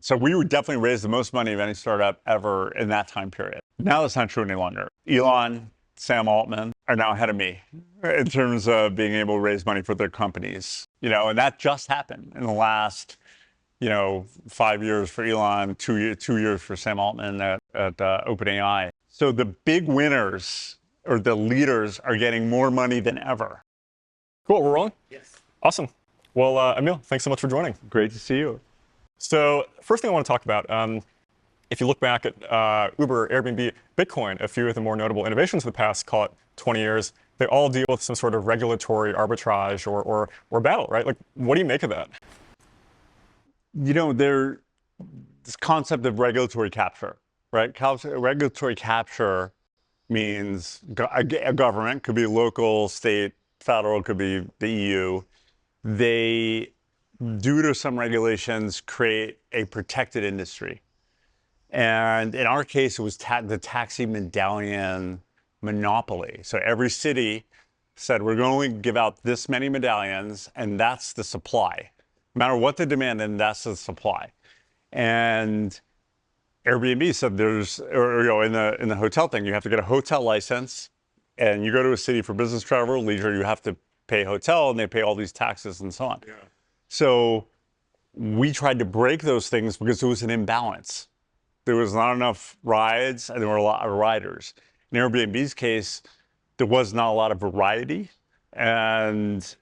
So we would definitely raise the most money of any startup ever in that time period. Now that's not true any longer. Elon, Sam Altman are now ahead of me in terms of being able to raise money for their companies. And that just happened in the last 5 years for Elon, 2 years for Sam Altman at OpenAI. So the big winners or the leaders are getting more money than ever. Cool, we're rolling? Yes. Awesome. Well, Emil, thanks so much for joining. Great to see you. So first thing I want to talk about, if you look back at Uber, Airbnb, Bitcoin, a few of the more notable innovations of the past, call it 20 years, they all deal with some sort of regulatory arbitrage or battle, right? Like, what do you make of that? There's this concept of regulatory capture, right? Regulatory capture means a government, could be local, state, federal, could be the EU. They, due to some regulations, create a protected industry. And in our case, it was the taxi medallion monopoly. So every city said, we're going to give out this many medallions, and that's the supply. No matter what the demand, and that's the supply. And Airbnb said in the hotel thing, you have to get a hotel license, and you go to a city for business travel or leisure, you have to pay hotel, and they pay all these taxes and so on. Yeah. So we tried to break those things because there was an imbalance. There was not enough rides, and there were a lot of riders. In Airbnb's case, there was not a lot of variety, and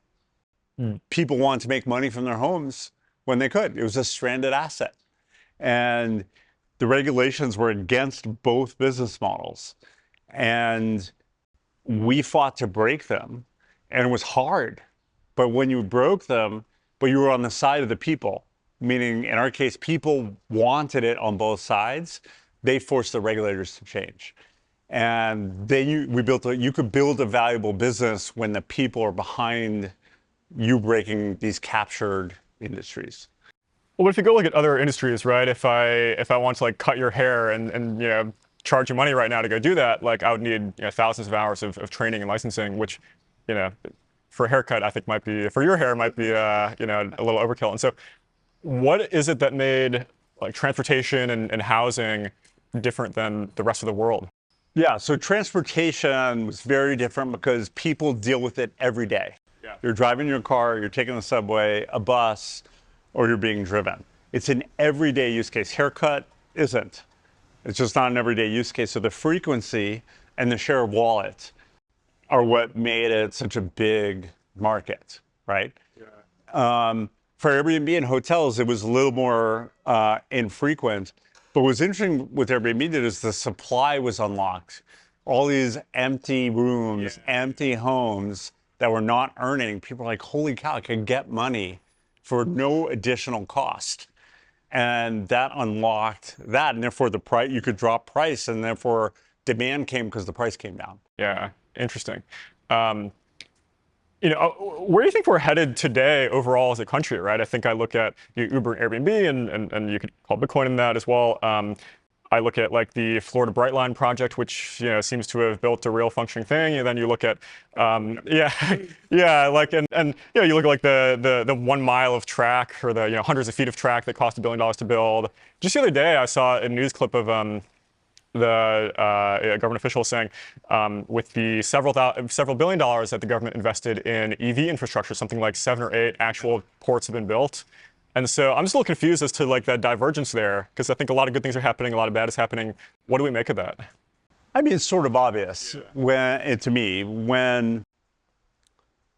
people wanted to make money from their homes when they could. It was a stranded asset. And the regulations were against both business models. And we fought to break them, and it was hard. But when you broke them, but you were on the side of the people, meaning in our case, people wanted it on both sides, they forced the regulators to change. And then you could build a valuable business when the people are behind you breaking these captured industries. Well, but if you go look at other industries, right? If I want to like cut your hair and charge you money right now to go do that, like I would need thousands of hours of training and licensing, which for a haircut I think for your hair might be a little overkill. And so, what is it that made like transportation and housing different than the rest of the world? Yeah, so transportation was very different because people deal with it every day. Yeah. You're driving your car, you're taking the subway, a bus, or you're being driven. It's an everyday use case. Haircut isn't. It's just not an everyday use case. So the frequency and the share of wallet are what made it such a big market, right? Yeah. For Airbnb and hotels, it was a little more infrequent. But what's interesting with Airbnb is the supply was unlocked. All these empty rooms, empty homes that were not earning, people were like, holy cow, I can get money for no additional cost. And that unlocked that, and therefore the price, you could drop price, and therefore demand came because the price came down. Yeah, interesting. Where do you think we're headed today overall as a country, right? I think I look at Uber and Airbnb, and you could call Bitcoin in that as well. I look at like the Florida Brightline project, which seems to have built a real functioning thing. And then you look at, like you look at like the 1 mile of track or the hundreds of feet of track that cost $1 billion to build. Just the other day, I saw a news clip of the government official saying with the several $billion that the government invested in EV infrastructure, something like 7 or 8 actual ports have been built. And so I'm just a little confused as to like that divergence there, because I think a lot of good things are happening, a lot of bad is happening. What do we make of that? I mean, it's sort of obvious to me when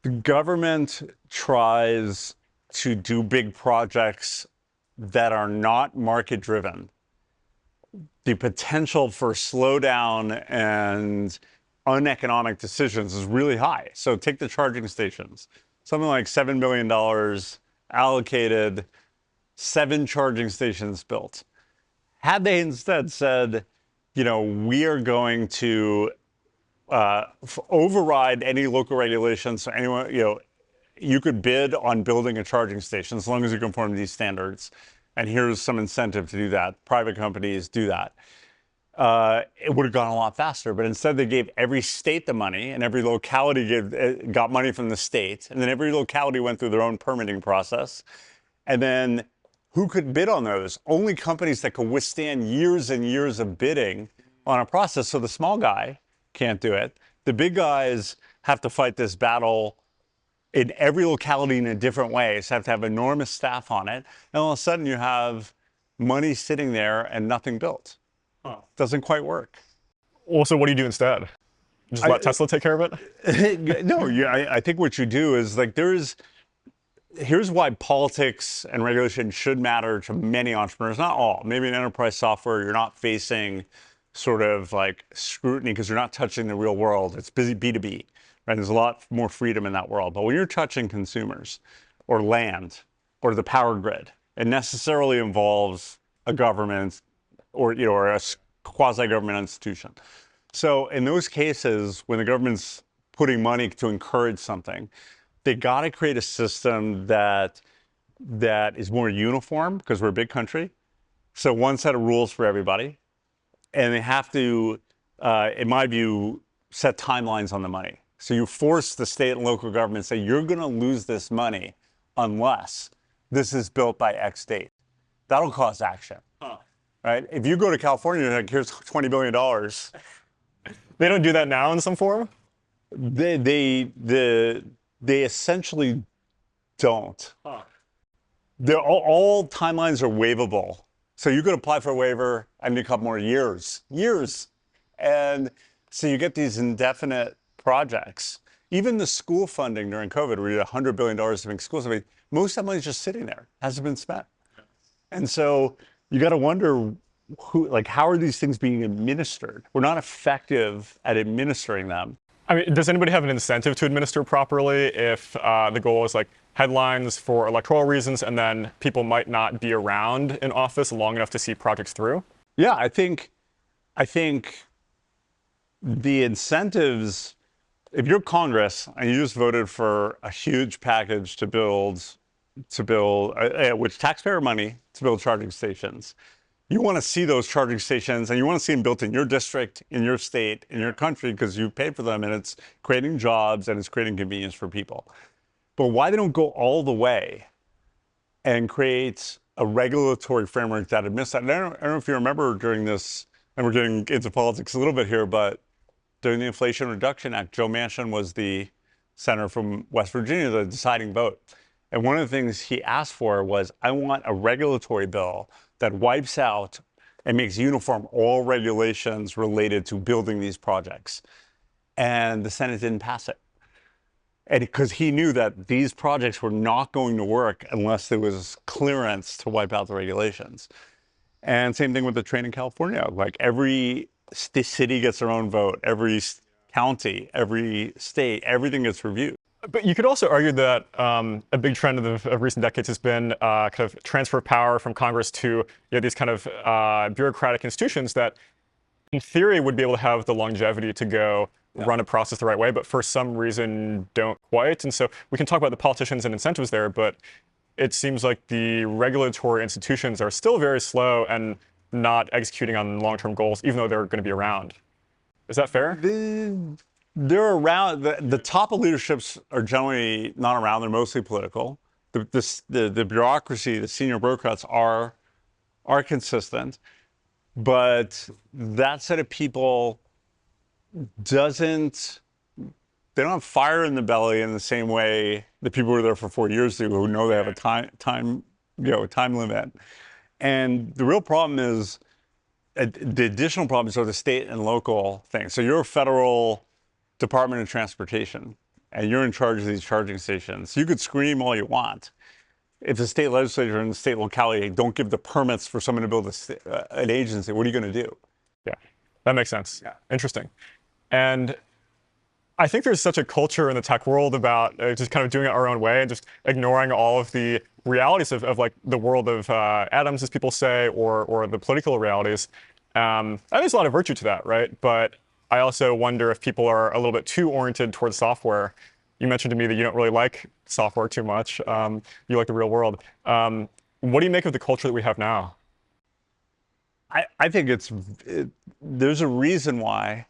the government tries to do big projects that are not market driven. The potential for slowdown and uneconomic decisions is really high. So take the charging stations, something like $7 billion allocated, 7 charging stations built. Had they instead said, we are going to override any local regulations, so anyone, you could bid on building a charging station as long as you conform to these standards, and here's some incentive to do that. Private companies do that. It would have gone a lot faster, but instead they gave every state the money, and every locality got money from the state, and then every locality went through their own permitting process. And then who could bid on those? Only companies that could withstand years and years of bidding on a process. So the small guy can't do it. The big guys have to fight this battle in every locality in a different way. So have to have enormous staff on it. And all of a sudden you have money sitting there and nothing built. Doesn't quite work. Well, so what do you do instead? Just let Tesla take care of it? No, I think what you do is like here's why politics and regulation should matter to many entrepreneurs, not all. Maybe in enterprise software, you're not facing sort of like scrutiny because you're not touching the real world. It's busy B2B, right? There's a lot more freedom in that world. But when you're touching consumers or land or the power grid, it necessarily involves a government or a quasi-government institution. So in those cases, when the government's putting money to encourage something, they got to create a system that is more uniform because we're a big country. So one set of rules for everybody. And they have to, in my view, set timelines on the money. So you force the state and local government to say, you're going to lose this money unless this is built by X date. That'll cause action. Right? If you go to California, like, here's $20 billion. They don't do that now in some form? They essentially don't. All timelines are waivable. So you could apply for a waiver and a couple more years. And so you get these indefinite projects. Even the school funding during COVID, we did $100 billion to make schools. I mean, most of that money is just sitting there, hasn't been spent. And so you got to wonder how are these things being administered? We're not effective at administering them. I mean, does anybody have an incentive to administer properly if the goal is like headlines for electoral reasons and then people might not be around in office long enough to see projects through? Yeah, I think the incentives, if you're Congress and you just voted for a huge package to build with taxpayer money to build charging stations, you want to see those charging stations and you want to see them built in your district, in your state, in your country, because you paid for them and it's creating jobs and it's creating convenience for people. But why they don't go all the way and create a regulatory framework that admits that? And I don't know if you remember during this, and we're getting into politics a little bit here, but during the Inflation Reduction Act, Joe Manchin was the senator from West Virginia, the deciding vote. And one of the things he asked for was, I want a regulatory bill that wipes out and makes uniform all regulations related to building these projects. And the Senate didn't pass it. And because he knew that these projects were not going to work unless there was clearance to wipe out the regulations. And same thing with the train in California. Like every city gets their own vote, every county, every state, everything gets reviewed. But you could also argue that a big trend of recent decades has been kind of transfer of power from Congress to these kind of bureaucratic institutions that, in theory, would be able to have the longevity to go run a process the right way, but for some reason don't quite. And so we can talk about the politicians and incentives there, but it seems like the regulatory institutions are still very slow and not executing on long-term goals, even though they're going to be around. Is that fair? They're around. The top of leaderships are generally not around. They're mostly political. The bureaucracy, the senior bureaucrats are consistent, but that set of people they don't have fire in the belly in the same way the people who are there for 4 years do, who know they have a time limit. And the real problem is the additional problems are the state and local things. So you're a federal Department of Transportation, and you're in charge of these charging stations. You could scream all you want. If the state legislature and the state locality don't give the permits for someone to build an agency, what are you going to do? Yeah, that makes sense. Yeah. Interesting. And I think there's such a culture in the tech world about just kind of doing it our own way and just ignoring all of the realities of like the world of atoms, as people say, or the political realities. And there's a lot of virtue to that, right? But I also wonder if people are a little bit too oriented towards software. You mentioned to me that you don't really like software too much. You like the real world. What do you make of the culture that we have now? I think there's a reason why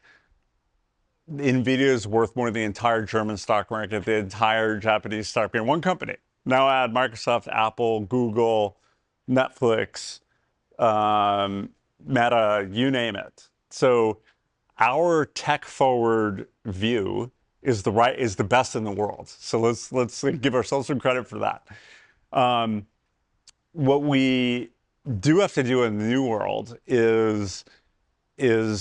NVIDIA is worth more than the entire German stock market, the entire Japanese stock market, one company. Now add Microsoft, Apple, Google, Netflix, Meta, you name it. So our tech forward view is the best in the world. So let's give ourselves some credit for that. What we do have to do in the new world is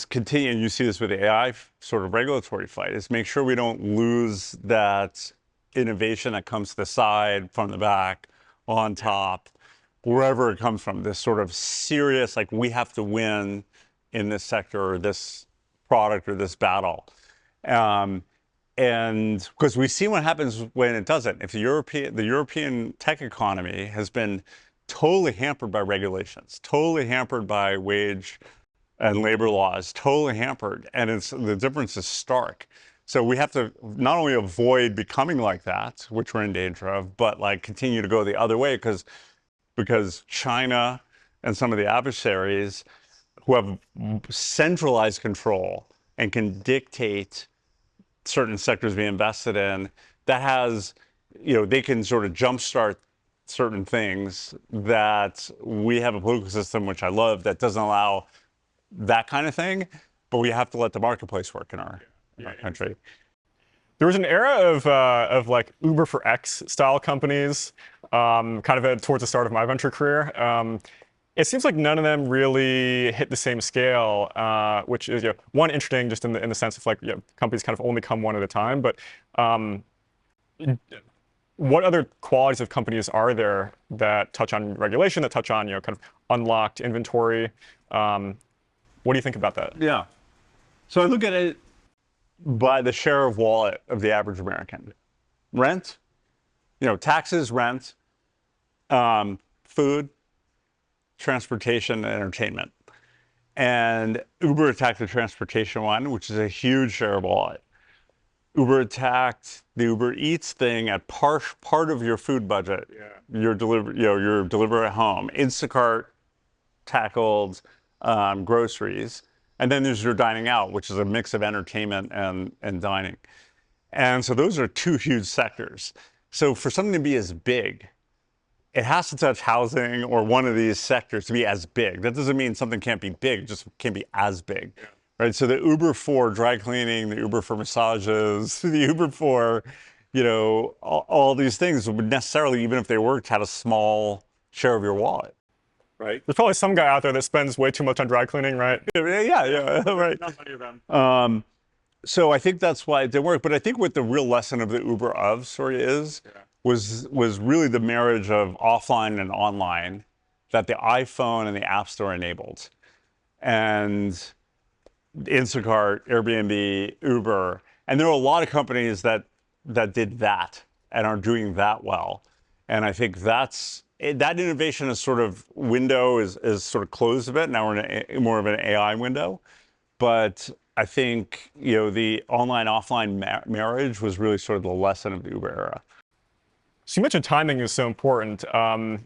continue, and you see this with the AI sort of regulatory fight, is make sure we don't lose that innovation that comes to the side, from the back, on top, wherever it comes from. This sort of serious, like, we have to win in this sector or this product or this battle. And because we see what happens when it doesn't. If the European tech economy has been totally hampered by regulations, totally hampered by wage and labor laws, totally hampered, and the difference is stark. So we have to not only avoid becoming like that, which we're in danger of, but like continue to go the other way, because China and some of the adversaries who have centralized control and can dictate certain sectors be invested in, that has, they can sort of jumpstart certain things that we have a political system, which I love, that doesn't allow that kind of thing, but we have to let the marketplace work in our country. There was an era of like Uber for X style companies, kind of towards the start of my venture career. It seems like none of them really hit the same scale, which is one, interesting just in the sense of like companies kind of only come one at a time. But what other qualities of companies are there that touch on regulation, that touch on kind of unlocked inventory? What do you think about that? Yeah. So I look at it by the share of wallet of the average American. Rent, taxes, rent, food, transportation, and entertainment. And Uber attacked the transportation one, which is a huge share of wallet. Uber attacked the Uber Eats thing at part of your food budget. Yeah. Your deliver at home. Instacart tackled groceries. And then there's your dining out, which is a mix of entertainment and dining. And so those are two huge sectors. So for something to be as big, it has to touch housing or one of these sectors to be as big. That doesn't mean something can't be big, it just can't be as big. Yeah. Right? So the Uber for dry cleaning, the Uber for massages, the Uber for, all these things would necessarily, even if they worked, had a small share of your wallet. Right. There's probably some guy out there that spends way too much on dry cleaning, right? Yeah, right. Not many of them. So I think that's why it didn't work. But I think what the real lesson of the Uber of story is, was really the marriage of offline and online that the iPhone and the App Store enabled. And Instacart, Airbnb, Uber, and there are a lot of companies that did that and are doing that well. And I think that innovation is sort of window is sort of closed a bit. Now we're in more of an AI window. But I think, the online-offline marriage was really sort of the lesson of the Uber era. So you mentioned timing is so important. I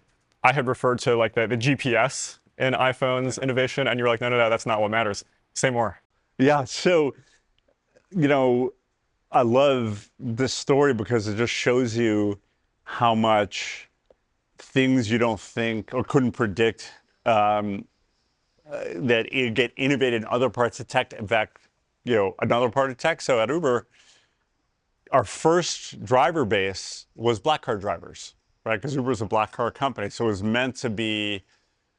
had referred to like the GPS in iPhone's innovation, and you were like, no, that's not what matters. Say more. Yeah, so, I love this story because it just shows you how much things you don't think or couldn't predict that get innovated in other parts of tech. In fact, another part of tech. So at Uber, our first driver base was black car drivers, right? Because Uber is a black car company. So it was meant to be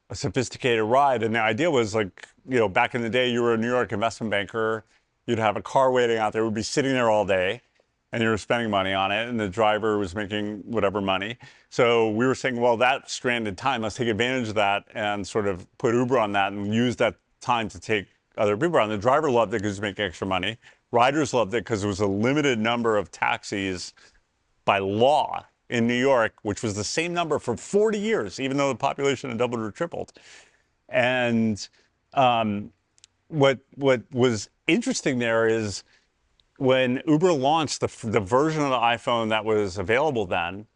a sophisticated ride. And the idea was like, back in the day, you were a New York investment banker. You'd have a car waiting out there. It would be sitting there all day. And you were spending money on it, and the driver was making whatever money. So we were saying, well, that stranded time, let's take advantage of that and sort of put Uber on that and use that time to take other people on. The driver loved it because he was making extra money. Riders loved it because it was a limited number of taxis by law in New York, which was the same number for 40 years, even though the population had doubled or tripled. And what was interesting there is, when Uber launched, the version of the iPhone that was available then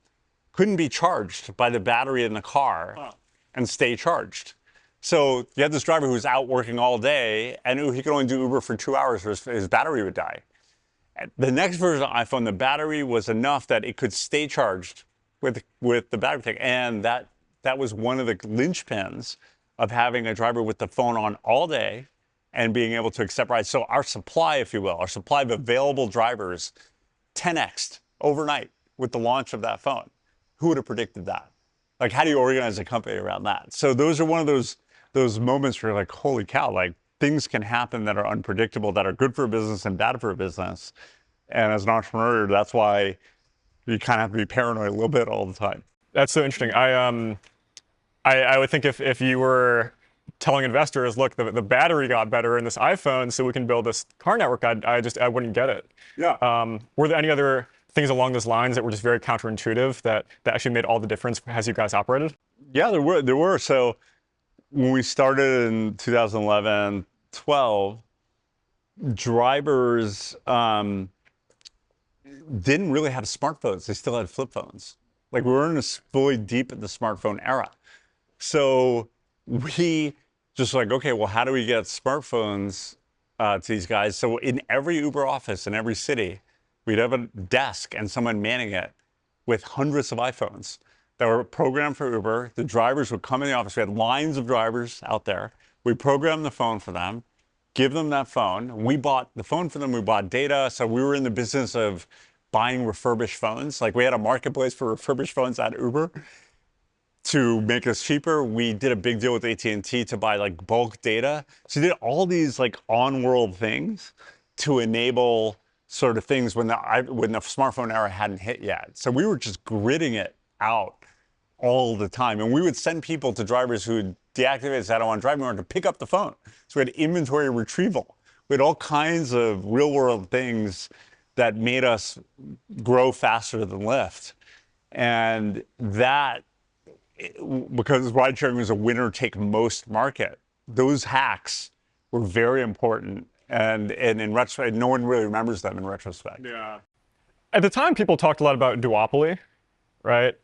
couldn't be charged by the battery in the car and stay charged. So you had this driver who was out working all day, and he could only do Uber for 2 hours or his battery would die. The next version of the iPhone, the battery was enough that it could stay charged with the battery tech, and that that was one of the linchpins of having a driver with the phone on all day and being able to accept rides. So our supply, if you will, our supply of available drivers 10x'd overnight with the launch of that phone. Who would have predicted that? Like, how do you organize a company around that? So those are one of those moments where you're like, holy cow, like things can happen that are unpredictable, that are good for a business and bad for a business. And as an entrepreneur, that's why you kind of have to be paranoid a little bit all the time. That's so interesting. I would think if you were telling investors, look, the battery got better in this iPhone, so we can build this car network, I wouldn't get it. Yeah. Were there any other things along those lines that were just very counterintuitive that actually made all the difference as you guys operated? Yeah, there were. So when we started in 2011, 12, drivers didn't really have smartphones. They still had flip phones. Like we were in this fully deep in the smartphone era. So we just like, okay, well, how do we get smartphones to these guys? So in every Uber office in every city, we'd have a desk and someone manning it with hundreds of iPhones that were programmed for Uber. The drivers would come in the office. We had lines of drivers out there. We programmed the phone for them, give them that phone. We bought the phone for them. We bought data. So we were in the business of buying refurbished phones. Like we had a marketplace for refurbished phones at Uber. To make us cheaper, we did a big deal with AT&T to buy like bulk data. So we did all these like on-world things to enable sort of things when the smartphone era hadn't hit yet. So we were just gritting it out all the time. And we would send people to drivers who deactivated, said, I don't want to drive anymore, to pick up the phone. So we had inventory retrieval. We had all kinds of real world things that made us grow faster than Lyft. And that, because ride sharing was a winner take most market, those hacks were very important. And in retrospect, no one really remembers them in retrospect. Yeah. At the time, people talked a lot about duopoly, right?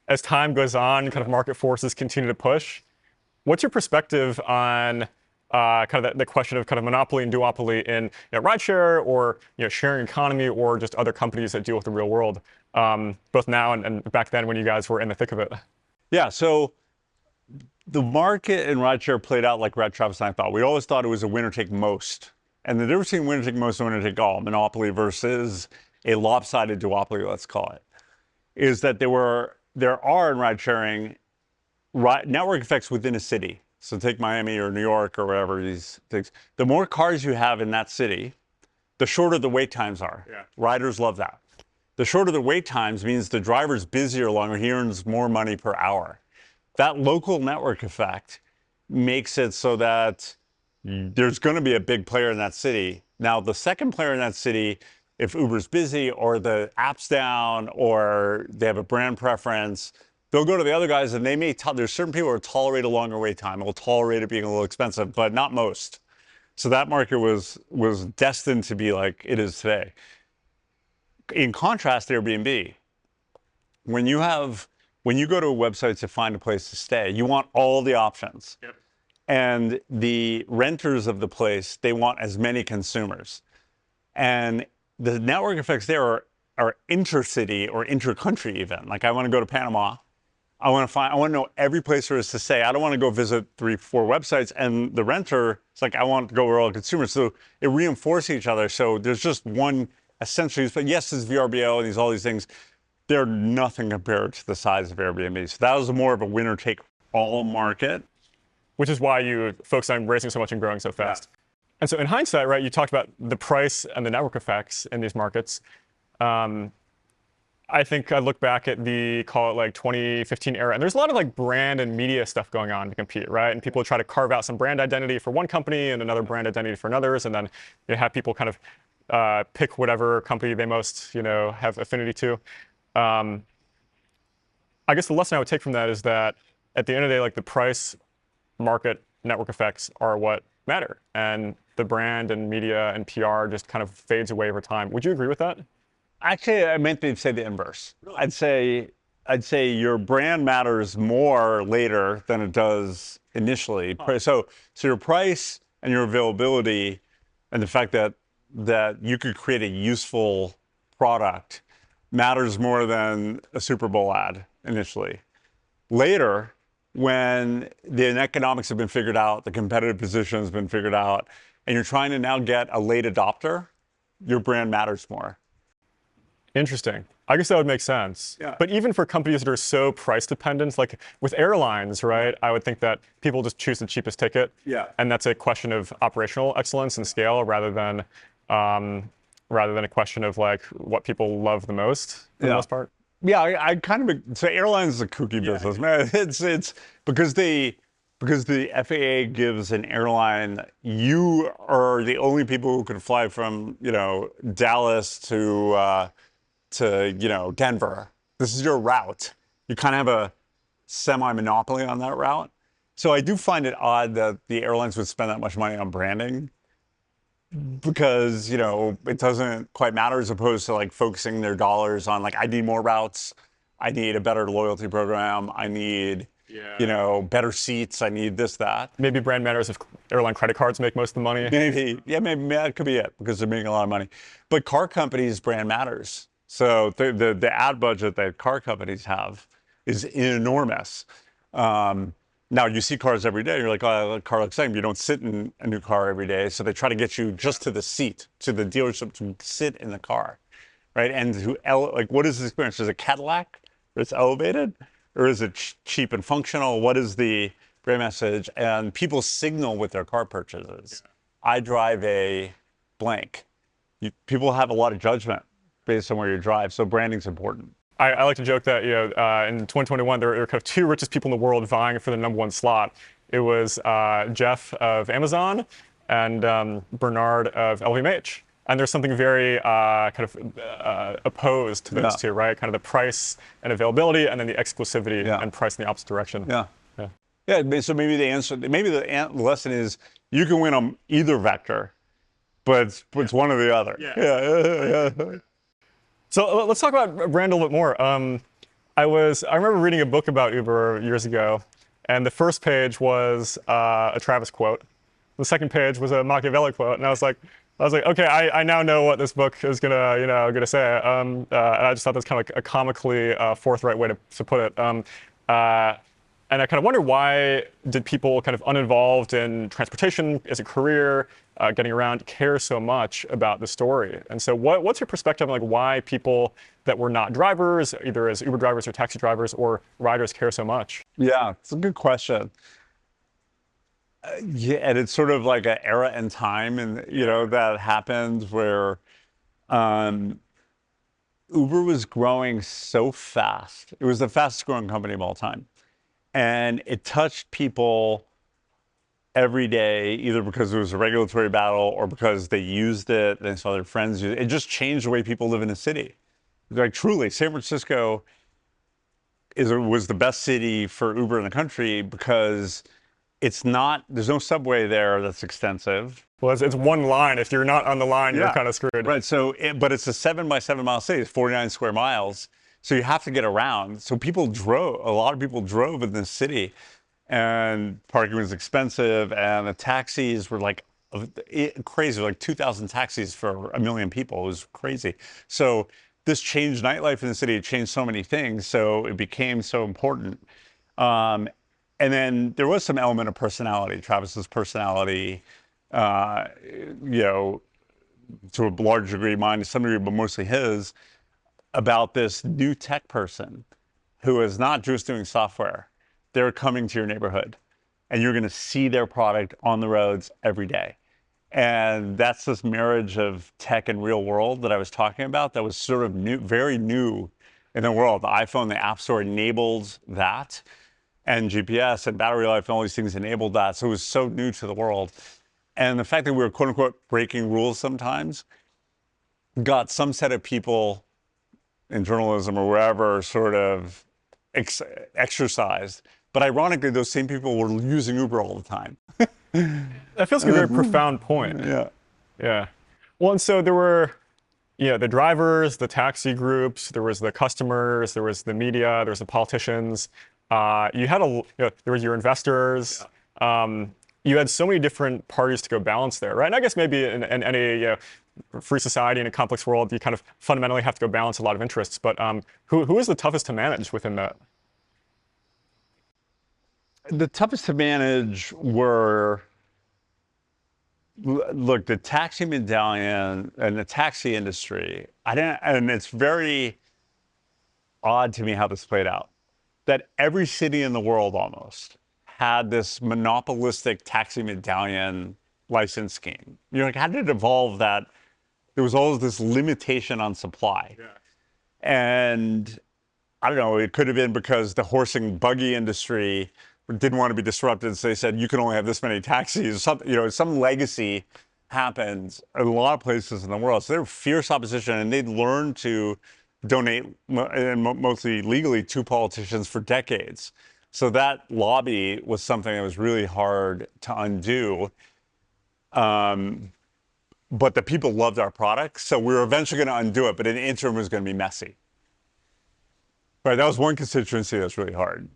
As time goes on, kind of market forces continue to push. What's your perspective on kind of the question of kind of monopoly and duopoly in rideshare or sharing economy or just other companies that deal with the real world, both now and back then when you guys were in the thick of it? Yeah, so the market in rideshare played out like Travis and I thought. We always thought it was a winner take most. And the difference between winner take most and winner take all, monopoly versus a lopsided duopoly, let's call it, is that there are in ride sharing network effects within a city. So take Miami or New York or whatever these things. The more cars you have in that city, the shorter the wait times are. Yeah. Riders love that. The shorter the wait times means the driver's busier longer, he earns more money per hour. That local network effect makes it so that there's going to be a big player in that city. Now, the second player in that city, if Uber's busy or the app's down or they have a brand preference, they'll go to the other guys and they may, there's certain people who tolerate a longer wait time, will tolerate it being a little expensive, but not most. So that market was destined to be like it is today. In contrast, Airbnb, when you go to a website to find a place to stay, you want all the options. Yep. And the renters of the place, they want as many consumers. And the network effects there are intercity or intercountry even. Like I want to go to Panama. I want to know every place there is to stay. I don't want to go visit 3, 4 websites. And the renter, it's like, I want to go where all the consumers. So it reinforces each other. So there's just one essentially, but yes, there's VRBO and all these things. They're nothing compared to the size of Airbnb. So that was more of a winner take all market. Which is why you focus on raising so much and growing so fast. Yeah. And so in hindsight, right, you talked about the price and the network effects in these markets. I think I look back at the, call it like 2015 era, and there's a lot of like brand and media stuff going on to compete, right? And people try to carve out some brand identity for one company and another brand identity for another's, and then you have people kind of pick whatever company they most have affinity to. I guess the lesson I would take from that is that at the end of the day, like the price, market, network effects are what matter, and the brand and media and PR just kind of fades away over time. Would you agree with that? Actually, I meant to say the inverse. Really? I'd say your brand matters more later than it does initially. Huh. So your price and your availability, and the fact that you could create a useful product matters more than a Super Bowl ad initially. Later, when the economics have been figured out, the competitive position has been figured out, and you're trying to now get a late adopter, your brand matters more. Interesting. I guess that would make sense. Yeah. But even for companies that are so price dependent, like with airlines, right? I would think that people just choose the cheapest ticket. Yeah. And that's a question of operational excellence and scale rather than a question of like what people love the most for the most part. Yeah, I kind of so airlines is a kooky business, man. It's because the FAA gives an airline, you are the only people who can fly from Dallas to Denver. This is your route. You kind of have a semi-monopoly on that route. So I do find it odd that the airlines would spend that much money on branding because, it doesn't quite matter as opposed to like focusing their dollars on like, I need more routes. I need a better loyalty program. I need, better seats. I need this, that. Maybe brand matters if airline credit cards make most of the money. Maybe that could be it because they're making a lot of money. But car companies' brand matters. So the ad budget that car companies have is enormous. Now you see cars every day. You're like, oh, the car looks the same. You don't sit in a new car every day. So they try to get you just to the seat, to the dealership to sit in the car, right? And what is the experience? Is it Cadillac? Or it's elevated? Or is it cheap and functional? What is the brand message? And people signal with their car purchases. Yeah. I drive a blank. People have a lot of judgment based on where you drive. So branding's important. I like to joke that in 2021 there were kind of two richest people in the world vying for the #1 slot. It was Jeff of Amazon and Bernard of LVMH. And there's something very opposed to those two, right? Kind of the price and availability, and then the exclusivity and price in the opposite direction. Yeah. So maybe the lesson is you can win on either vector, but it's one or the other. Yeah. So let's talk about brand a little bit more. I remember reading a book about Uber years ago, and the first page was a Travis quote. The second page was a Machiavelli quote, and I was like, okay, I now know what this book is gonna say. And I just thought that's kind of like a comically forthright way to put it. And I kind of wonder, why did people kind of uninvolved in transportation as a career, getting around, care so much about the story? And so what's your perspective on like why people that were not drivers, either as Uber drivers or taxi drivers or riders, care so much? Yeah, it's a good question. And it's sort of like an era and time, and that happened where Uber was growing so fast. It was the fastest growing company of all time. And it touched people every day, either because it was a regulatory battle or because they used it, they saw their friends use it. It just changed the way people live in a city. Like truly, San Francisco was the best city for Uber in the country because there's no subway there that's extensive. Well, it's one line. If you're not on the line, you're kind of screwed. Right. So, but it's a 7 by 7 mile city. It's 49 square miles. So you have to get around. So a lot of people drove in this city, and parking was expensive, and the taxis were like crazy, like 2,000 taxis for 1 million people. It was crazy. So this changed nightlife in the city. It changed so many things. So it became so important. And then there was some element of personality, Travis's personality, to a large degree, mine to some degree, but mostly his, about this new tech person who is not just doing software. They're coming to your neighborhood, and you're going to see their product on the roads every day. And that's this marriage of tech and real world that I was talking about that was sort of new, very new in the world. The iPhone, the App Store enabled that, and GPS and battery life and all these things enabled that. So it was so new to the world. And the fact that we were, quote unquote, breaking rules sometimes got some set of people in journalism or wherever sort of exercised. But ironically, those same people were using Uber all the time. That feels like a very profound point. Yeah. Well, and so there were, the drivers, the taxi groups, there was the customers, there was the media, there was the politicians. You had there was your investors. You had so many different parties to go balance there, right? And I guess maybe in any free society in a complex world, you kind of fundamentally have to go balance a lot of interests. But who is the toughest to manage within that? The toughest to manage were, look, the taxi medallion and the taxi industry. I didn't, and it's very odd to me how this played out. That every city in the world almost had this monopolistic taxi medallion license scheme. You're like, how did it evolve that there was always this limitation on supply? Yeah. And I don't know, it could have been because the horse and buggy industry didn't want to be disrupted. So they said, you can only have this many taxis. Some legacy happened in a lot of places in the world. So they were fierce opposition, and they'd learned to donate, and mostly legally, to politicians for decades. So that lobby was something that was really hard to undo. But the people loved our product, so we were eventually going to undo it, but in the interim, it was going to be messy. Right, that was one constituency that's really hard.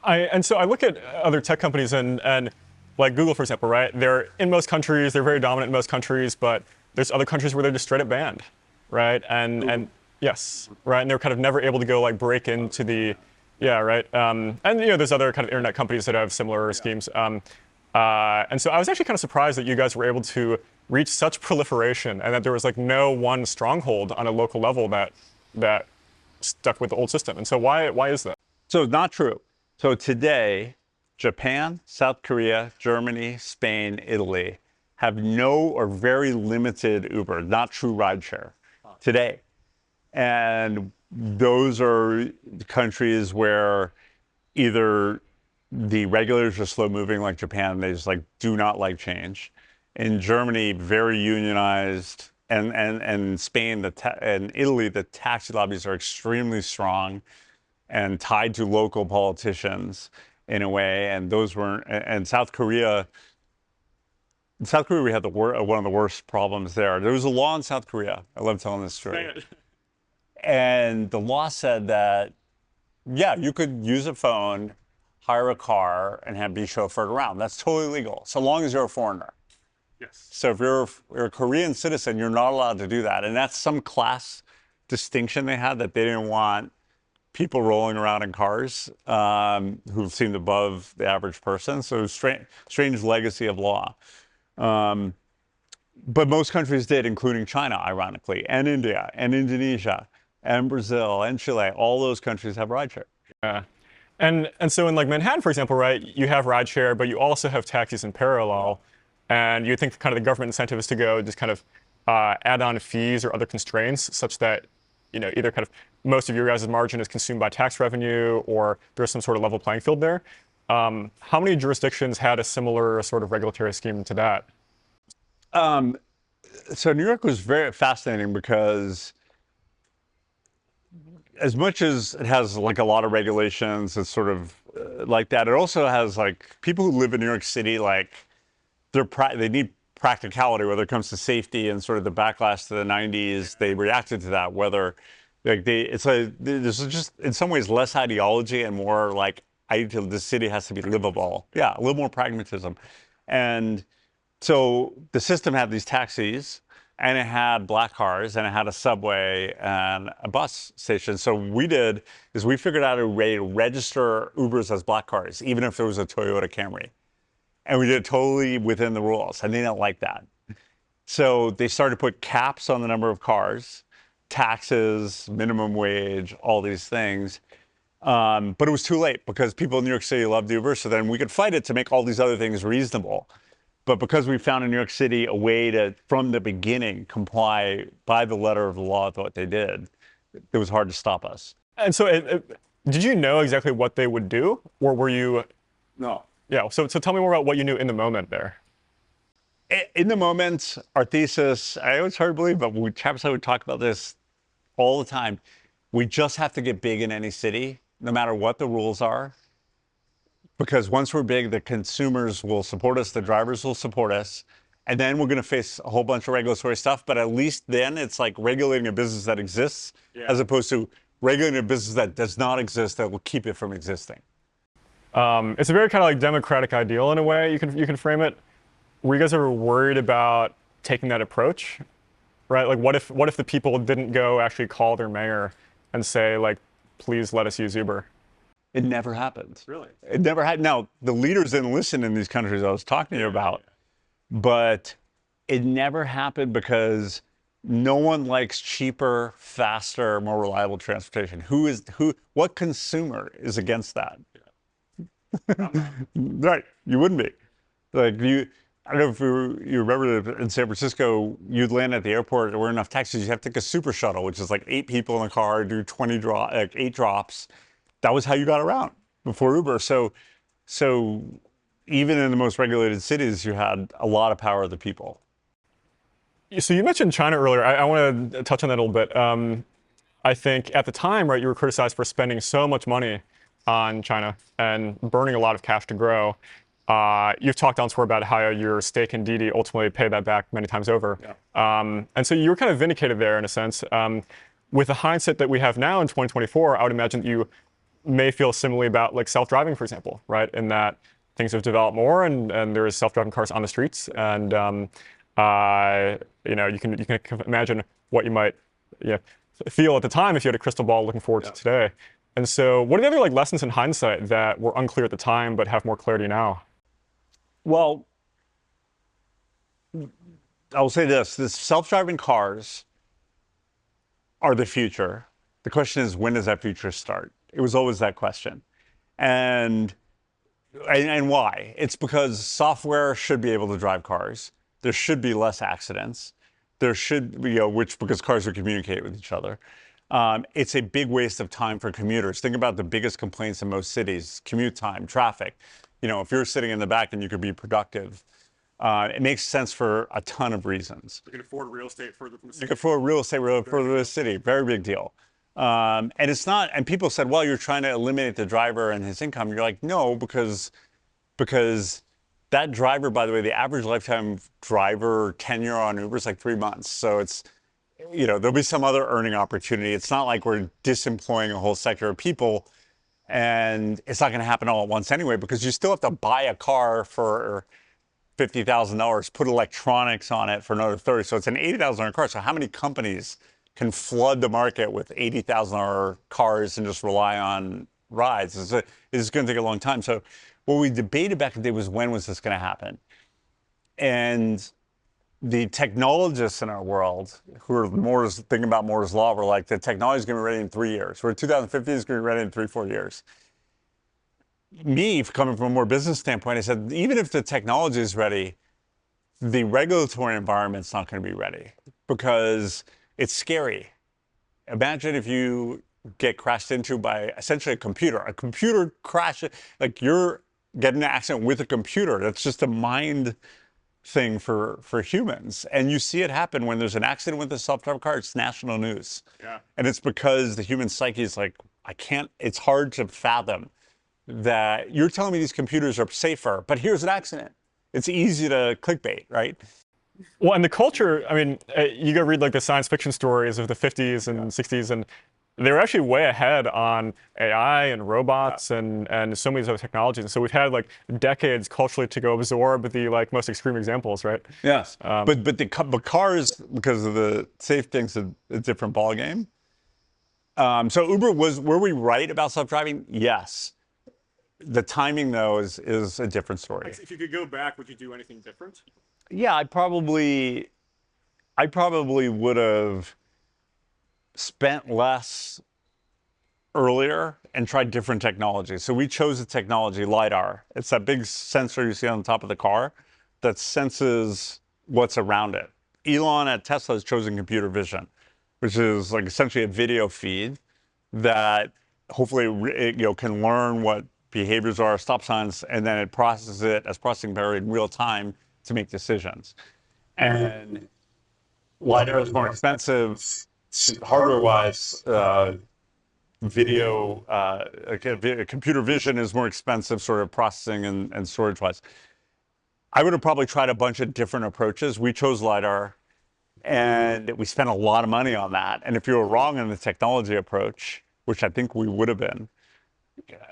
And so I look at other tech companies and like Google, for example, right? They're in most countries, they're very dominant in most countries, but there's other countries where they're just straight up banned, right? And yes, right, and they're kind of never able to go like break into the, yeah, right. And there's other kind of internet companies that have similar schemes. And so I was actually kind of surprised that you guys were able to reach such proliferation, and that there was like no one stronghold on a local level that stuck with the old system. And so why is that? So not true. So today, Japan, South Korea, Germany, Spain, Italy have no or very limited Uber, not true rideshare today. And those are countries where either the regulators are slow moving, like Japan, they just like do not like change. In Germany, very unionized, and Spain and Italy, the taxi lobbies are extremely strong and tied to local politicians in a way. And those weren't. And South Korea, we had one of the worst problems there. There was a law in South Korea. I love telling this story. And the law said that, yeah, you could use a phone, hire a car, and be chauffeured around. That's totally legal, so long as you're a foreigner. Yes. So if you're a Korean citizen, you're not allowed to do that. And that's some class distinction they had, that they didn't want people rolling around in cars who seemed above the average person. So strange legacy of law. But most countries did, including China, ironically, and India, and Indonesia, and Brazil, and Chile. All those countries have rideshare. Yeah. And so in like Manhattan, for example, right, you have rideshare, but you also have taxis in parallel. And you think kind of the government incentive is to go just kind of add on fees or other constraints such that, either kind of most of your guys' margin is consumed by tax revenue, or there's some sort of level playing field there. How many jurisdictions had a similar sort of regulatory scheme to that? So New York was very fascinating because as much as it has like a lot of regulations, it's sort of like that. It also has like people who live in New York City, like they need practicality, whether it comes to safety and sort of the backlash to the 90s. They reacted to that, whether like there's just in some ways less ideology and more like the city has to be livable. Yeah, a little more pragmatism. And so the system had these taxis, and it had black cars, and it had a subway and a bus station. So we figured out a way to register Ubers as black cars, even if there was a Toyota Camry. And we did it totally within the rules, and they didn't like that. So they started to put caps on the number of cars, taxes, minimum wage, all these things. But it was too late because people in New York City loved Uber, so then we could fight it to make all these other things reasonable. But because we found in New York City a way to, from the beginning, comply by the letter of the law with what they did, it was hard to stop us. And so did you know exactly what they would do, or were you? No. Yeah, so tell me more about what you knew in the moment there. In the moment, our thesis, I know it's hard to believe, but Travis and I would talk about this all the time. We just have to get big in any city, no matter what the rules are. Because once we're big, the consumers will support us, the drivers will support us, and then we're going to face a whole bunch of regulatory stuff. But at least then it's like regulating a business that exists, as opposed to regulating a business that does not exist that will keep it from existing. It's a very kind of like democratic ideal in a way. You can frame it. Were you guys ever worried about taking that approach, right? Like, what if the people didn't go actually call their mayor and say, like, please let us use Uber? It never happened. Really? It never had. Now, the leaders didn't listen in these countries I was talking to you about, but it never happened because no one likes cheaper, faster, more reliable transportation. What consumer is against that? Right. You wouldn't be. Like I don't know if you remember that in San Francisco, you'd land at the airport, there weren't enough taxis. You have to take a super shuttle, which is like 8 people in a car, do 8 drops. That was how you got around before Uber. So even in the most regulated cities, you had a lot of power of the people. So you mentioned China earlier. I want to touch on that a little bit. I think at the time, right, you were criticized for spending so much money on China and burning a lot of cash to grow. You've talked elsewhere about how your stake in Didi ultimately paid that back many times over. Yeah. And so you were kind of vindicated there in a sense. With the hindsight that we have now in 2024, I would imagine that you may feel similarly about like self-driving, for example, right? In that things have developed more and there is self-driving cars on the streets. And you can imagine what you might feel at the time if you had a crystal ball looking forward to today. And so what are the other like lessons in hindsight that were unclear at the time but have more clarity now? Well, I'll say this: self-driving cars are the future. The question is, when does that future start? It was always that question, and why? It's because software should be able to drive cars. There should be less accidents. There should be, because cars will communicate with each other. It's a big waste of time for commuters. Think about the biggest complaints in most cities: commute time, traffic. If you're sitting in the back and you could be productive, it makes sense for a ton of reasons. You can afford real estate further from the city. You can afford real estate further from the city. Very big deal. And it's not, and people said, well, you're trying to eliminate the driver and his income. You're like, no, because that driver, by the way, the average lifetime driver tenure on Uber is like 3 months. So it's, there'll be some other earning opportunity. It's not like we're disemploying a whole sector of people, and it's not going to happen all at once anyway, because you still have to buy a car for $50,000, put electronics on it for another 30. So it's an $80,000 car. So how many companies can flood the market with $80,000 cars and just rely on rides? It's going to take a long time. So what we debated back in the day was, when was this going to happen? And the technologists in our world who are thinking about Moore's Law were like, the technology is going to be ready in 3 years. We're 2050, it's going to be ready in 3-4 years. Me, coming from a more business standpoint, I said, even if the technology is ready, the regulatory environment's not going to be ready, because it's scary. Imagine if you get crashed into by essentially a computer crash, like you're getting an accident with a computer. That's just a mind thing for humans. And you see it happen when there's an accident with a self-driving car. It's national news. Yeah. And it's because the human psyche is like, it's hard to fathom that you're telling me these computers are safer, but here's an accident. It's easy to clickbait, right? Well, and the culture, I mean, you go read like the science fiction stories of the 50s and 60s, and they were actually way ahead on AI and robots and so many of these other technologies. And so we've had like decades culturally to go absorb the like most extreme examples, right? Yes. But cars, because of the safe things, a different ballgame. So Uber were we right about self-driving? Yes. The timing, though, is a different story. If you could go back, would you do anything different? Yeah, I probably would have spent less earlier and tried different technology. So we chose the technology, LiDAR. It's that big sensor you see on the top of the car that senses what's around it. Elon at Tesla has chosen computer vision, which is like essentially a video feed that hopefully can learn what behaviors are, stop signs, and then it processes it as processing power in real time to make decisions. And LiDAR is more expensive hardware-wise. Computer vision is more expensive, sort of processing and storage-wise. I would have probably tried a bunch of different approaches. We chose LiDAR, and we spent a lot of money on that. And if you were wrong in the technology approach, which I think we would have been,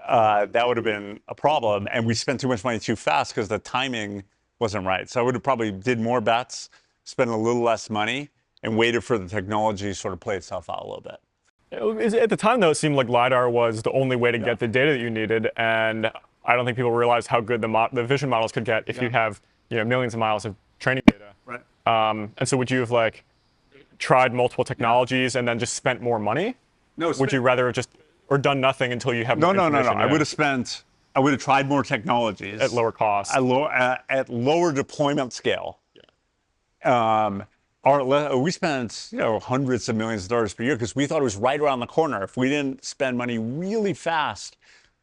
that would have been a problem. And we spent too much money too fast because the timing wasn't right. So I would have probably did more bets, spent a little less money, and waited for the technology to sort of play itself out a little bit. At the time, though, it seemed like LiDAR was the only way to get the data that you needed, and I don't think people realized how good the vision models could get if you have millions of miles of training data. Right. And so would you have tried multiple technologies and then just spent more money? No, Would you rather have just or done nothing until you have No, more no, no, no. information? I would have tried more technologies At lower cost. at lower deployment scale. We spent hundreds of millions of dollars per year because we thought it was right around the corner. If we didn't spend money really fast,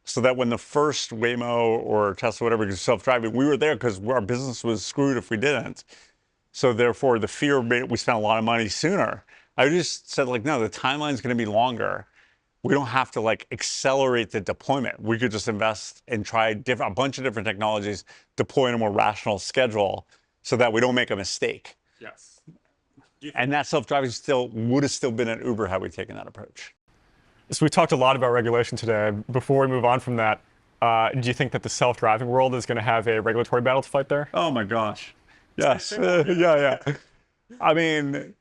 so that when the first Waymo or Tesla, whatever, was self-driving, we were there because our business was screwed if we didn't. So therefore, the fear made we spent a lot of money sooner. I just said no, the timeline's going to be longer. We don't have to accelerate the deployment. We could just invest and try a bunch of different technologies, deploy in a more rational schedule, so that we don't make a mistake. Yes. And that self-driving would have still been an Uber had we taken that approach. So we talked a lot about regulation today. Before we move on from that, do you think that the self-driving world is going to have a regulatory battle to fight there? Oh my gosh. Yes. Yeah. I mean,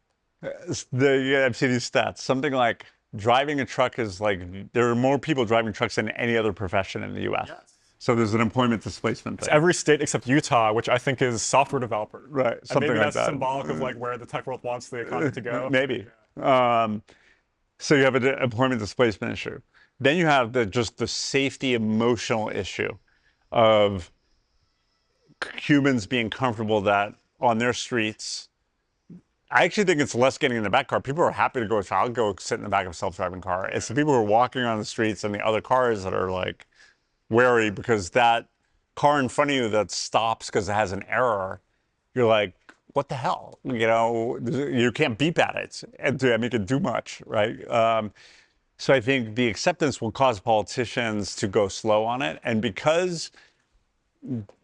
I've seen these stats. Something like driving a truck is there are more people driving trucks than any other profession in the U.S. Yes. So there's an employment displacement thing. It's every state except Utah, which I think is software developer. Right. Something maybe like that's that. Symbolic of where the tech world wants the economy to go. Maybe. So you have an employment displacement issue. Then you have just the safety emotional issue of humans being comfortable that on their streets. I actually think it's less getting in the back car. People are happy to go. I'll go sit in the back of a self-driving car. It's the people who are walking on the streets and the other cars that are wary because that car in front of you that stops because it has an error. You're like, what the hell? You can't beep at it and make it do much, right? So I think the acceptance will cause politicians to go slow on it. And because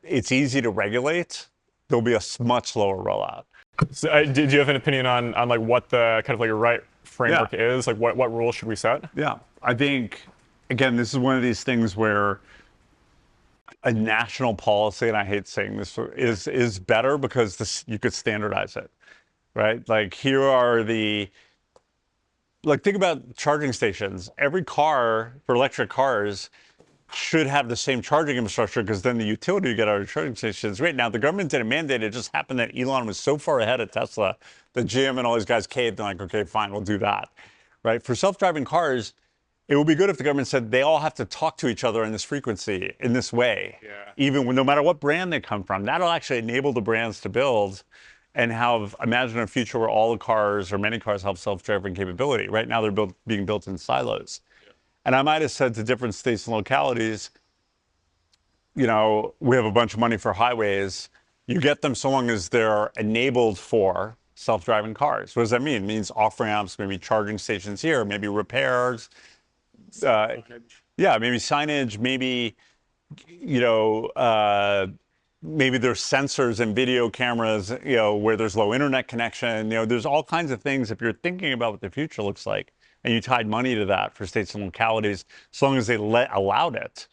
it's easy to regulate, there'll be a much slower rollout. So, did you have an opinion on what the kind of your right framework is? What rules should we set? Yeah, I think, again, this is one of these things where a national policy, and I hate saying this, is better because you could standardize it, right? Here are think about charging stations. Every car for electric cars should have the same charging infrastructure because then the utility you get out of charging stations. Right now, the government didn't mandate it. It just happened that Elon was so far ahead of Tesla that GM and all these guys caved. They're like, okay, fine, we'll do that, right? For self-driving cars, it would be good if the government said they all have to talk to each other in this frequency, in this way, no matter what brand they come from. That'll actually enable the brands to build and imagine a future where all the cars or many cars have self-driving capability. Right now, they're being built in silos. And I might have said to different states and localities, we have a bunch of money for highways. You get them so long as they're enabled for self-driving cars. What does that mean? It means off-ramps, maybe charging stations here, maybe repairs. Maybe signage, maybe, maybe there's sensors and video cameras, where there's low internet connection. There's all kinds of things if you're thinking about what the future looks like. And you tied money to that for states and localities, as long as they allowed it,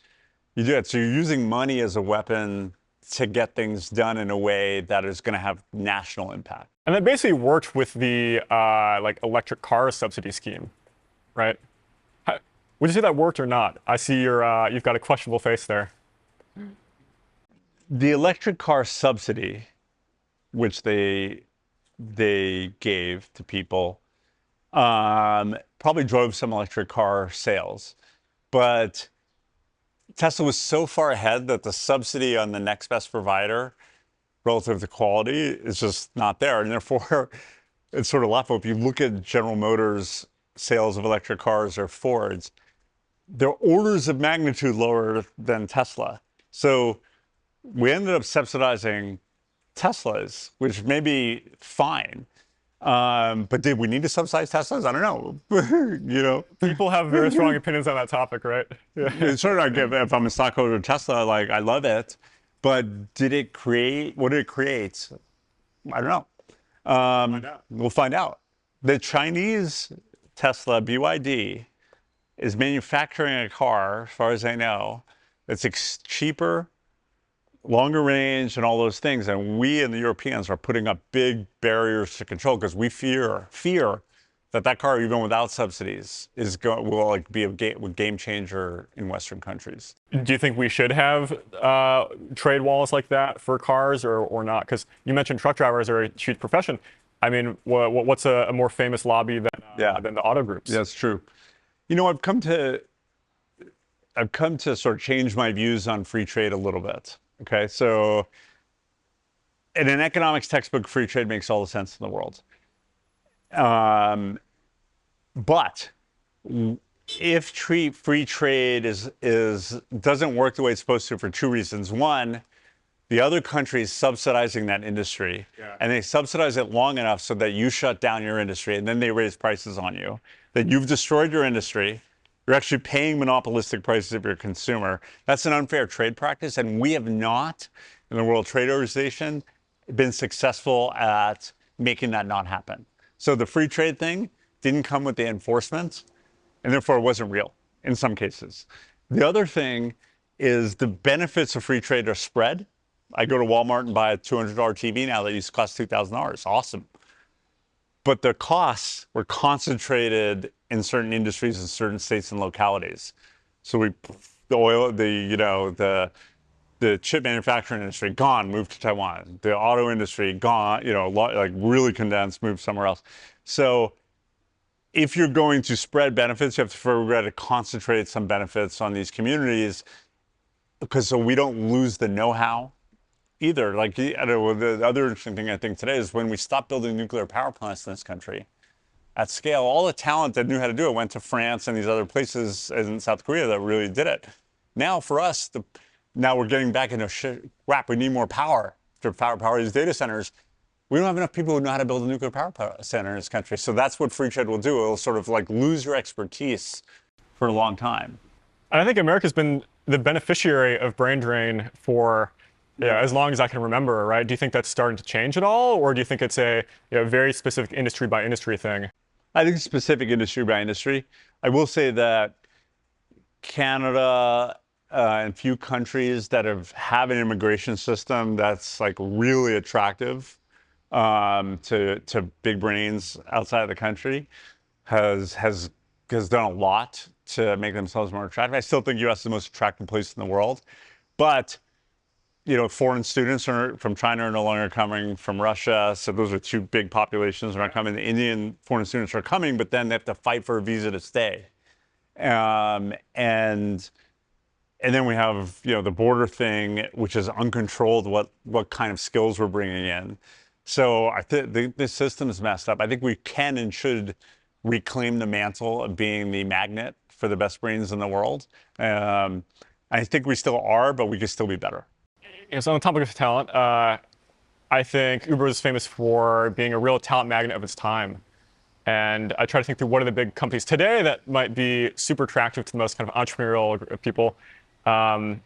you do it. So you're using money as a weapon to get things done in a way that is going to have national impact. And that basically worked with the electric car subsidy scheme, right? Would you say that worked or not? I see you've got a questionable face there. The electric car subsidy, which they gave to people, probably drove some electric car sales, but Tesla was so far ahead that the subsidy on the next best provider relative to quality is just not there. And therefore, it's sort of laughable. If you look at General Motors sales of electric cars or Fords, they're orders of magnitude lower than Tesla. So we ended up subsidizing Teslas, which may be fine. But did we need to subsidize Teslas? I don't know. People have very strong opinions on that topic, right? Yeah. Certainly, if I'm a stockholder of Tesla, I love it. But what did it create? I don't know. We'll find out. The Chinese Tesla, BYD, is manufacturing a car, as far as I know, that's cheaper, longer range, and all those things. And we and the Europeans are putting up big barriers to control because we fear that car, even without subsidies, will like be a game changer in Western countries. Do you think we should have trade walls like that for cars or not? Because you mentioned truck drivers are a huge profession. I mean, what's a more famous lobby than the auto groups? That's true. You know, I've come to sort of change my views on free trade a little bit. Okay, so in an economics textbook, free trade makes all the sense in the world. But if free trade doesn't work the way it's supposed to for two reasons. One, the other country is subsidizing that industry, and they subsidize it long enough so that you shut down your industry, and then they raise prices on you. That you've destroyed your industry. You're actually paying monopolistic prices if you're a consumer. That's an unfair trade practice, and we have not, in the World Trade Organization, been successful at making that not happen. So the free trade thing didn't come with the enforcement, and therefore it wasn't real in some cases. The other thing is the benefits of free trade are spread. I go to Walmart and buy a $200 TV now that used to cost $2,000. Awesome. But the costs were concentrated in certain industries in certain states and localities. So the chip manufacturing industry gone, moved to Taiwan. The auto industry gone, like really condensed, moved somewhere else. So if you're going to spread benefits, you have to figure out to concentrate some benefits on these communities, because so we don't lose the know-how either. Like, the other interesting thing I think today is when we stopped building nuclear power plants in this country at scale, all the talent that knew how to do it went to France and these other places in South Korea that really did it. Now for us, now we're getting back into crap. We need more power to power these data centers. We don't have enough people who know how to build a nuclear power center in this country. So that's what free trade will do. It'll sort of like lose your expertise for a long time. And I think America's been the beneficiary of brain drain for as long as I can remember, right? Do you think that's starting to change at all? Or do you think it's a very specific industry by industry thing? I think it's specific industry by industry. I will say that Canada and few countries that have an immigration system that's like really attractive to big brains outside of the country has done a lot to make themselves more attractive. I still think U.S. is the most attractive place in the world, but foreign students from China are no longer coming, from Russia. So those are two big populations that are not coming. The Indian foreign students are coming, but then they have to fight for a visa to stay. And then we have, the border thing, which is uncontrolled, what kind of skills we're bringing in. So I think this system is messed up. I think we can and should reclaim the mantle of being the magnet for the best brains in the world. I think we still are, but we could still be better. So on the topic of talent, I think Uber is famous for being a real talent magnet of its time. And I try to think through what are the big companies today that might be super attractive to the most kind of entrepreneurial people.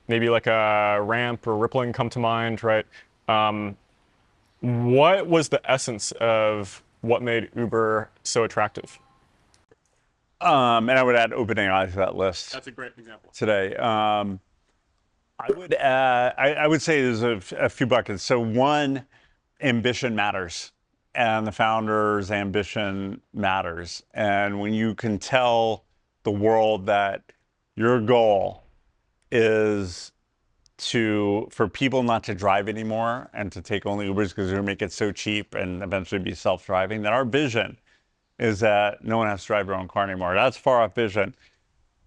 Maybe like a Ramp or Rippling come to mind, right? What was the essence of what made Uber so attractive? And I would add OpenAI to that list. That's a great example. Today. I would say there's a few buckets. So one, ambition matters, and the founder's ambition matters. And when you can tell the world that your goal is for people not to drive anymore and to take only Ubers because they're going to make it so cheap and eventually be self-driving, then our vision is that no one has to drive their own car anymore. That's far off vision,